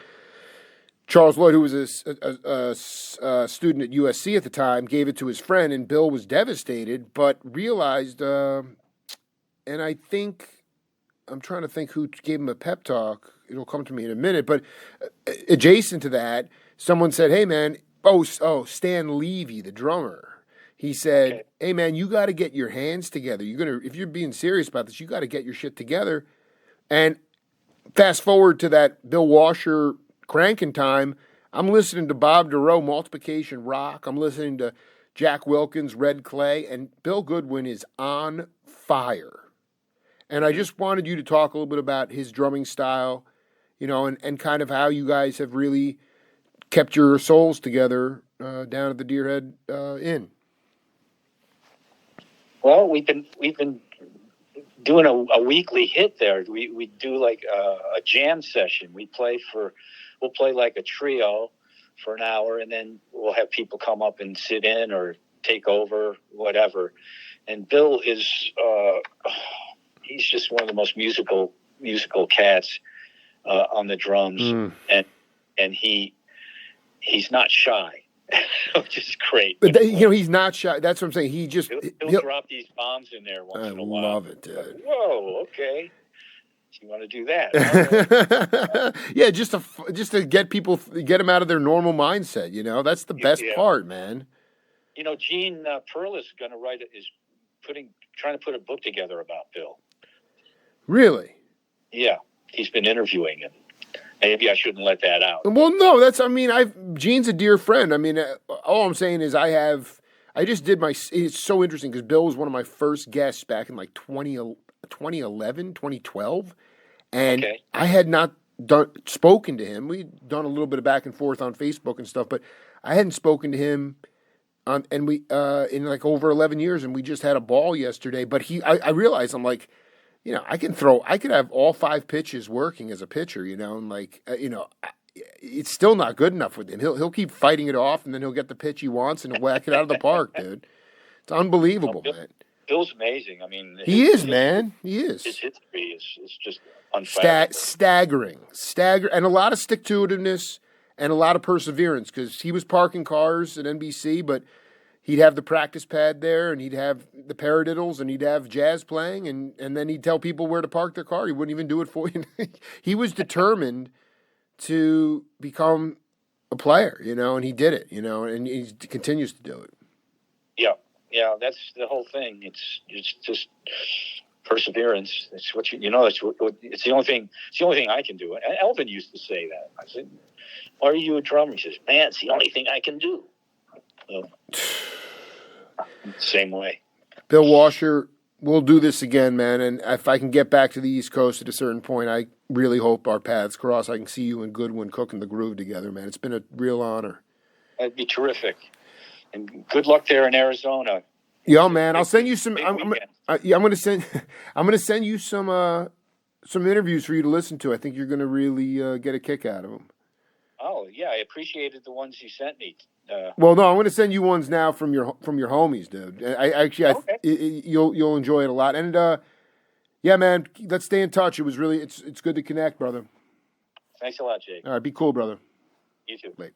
Charles Lloyd, who was a student at USC at the time, gave it to his friend, and Bill was devastated, but realized, and I think, I'm trying to think who gave him a pep talk. It'll come to me in a minute, but adjacent to that, someone said, "Hey man, Stan Levy, the drummer." He said, "Okay. Hey man, you got to get your hands together. If you're being serious about this, you got to get your shit together." And fast forward to that Bill Washer cranking time, I'm listening to Bob DeRoe, Multiplication Rock. I'm listening to Jack Wilkins, Red Clay, and Bill Goodwin is on fire. And I just wanted you to talk a little bit about his drumming style, and kind of how you guys have really kept your souls together down at the Deerhead Inn.
Well, we've been doing a weekly hit there. We do like a jam session. We'll play like a trio for an hour, and then we'll have people come up and sit in or take over, whatever. And Bill is he's just one of the most musical cats on the drums, and he's not shy. Which is great.
But he's not shy. That's what I'm saying. He'll
drop these bombs in there once in a while.
I love it, dude.
Like, whoa, okay. You want to do that?
Yeah, just to get them out of their normal mindset. That's the best part, man.
Gene Perlis is going to trying to put a book together about Bill.
Really?
Yeah, he's been interviewing him. Maybe I shouldn't let that out.
Well, no, Gene's a dear friend. I mean, all I'm saying is it's so interesting because Bill was one of my first guests back in 2011, 2012. And I had not spoken to him. We'd done a little bit of back and forth on Facebook and stuff, but I hadn't spoken to him in over 11 years. And we just had a ball yesterday, but I realized I'm like, I could have all 5 pitches working as a pitcher, it's still not good enough with him. He'll keep fighting it off, and then he'll get the pitch he wants and whack it out of the park, dude. It's unbelievable, man.
Bill's amazing. I mean,
he is, man. He is.
His history is just
staggering, and a lot of stick-to-itiveness and a lot of perseverance, because he was parking cars at NBC, but he'd have the practice pad there, and he'd have the paradiddles, and he'd have jazz playing, and then he'd tell people where to park their car. He wouldn't even do it for you. He was determined to become a player, and he did it, and he continues to do it.
Yeah, that's the whole thing. It's just perseverance. It's what it's the only thing. It's the only thing I can do. Elvin used to say that. I said, "Why are you a drummer?" He says, "Man, it's the only thing I can do." Well, same way.
Bill Washer, we'll do this again, man. And if I can get back to the East Coast at a certain point, I really hope our paths cross. I can see you and Goodwin cooking the groove together, man. It's been a real honor.
That'd be terrific. And good luck there in Arizona.
Yo, man, I'll send you some. I'm gonna send you some interviews for you to listen to. I think you're gonna really get a kick out of them.
Oh yeah, I appreciated the ones you sent me.
Well, no, I'm gonna send you ones now from your homies, dude. You'll enjoy it a lot. And yeah, man, let's stay in touch. It was really it's good to connect, brother.
Thanks a lot, Jake.
All right, be cool, brother.
You too.
Late.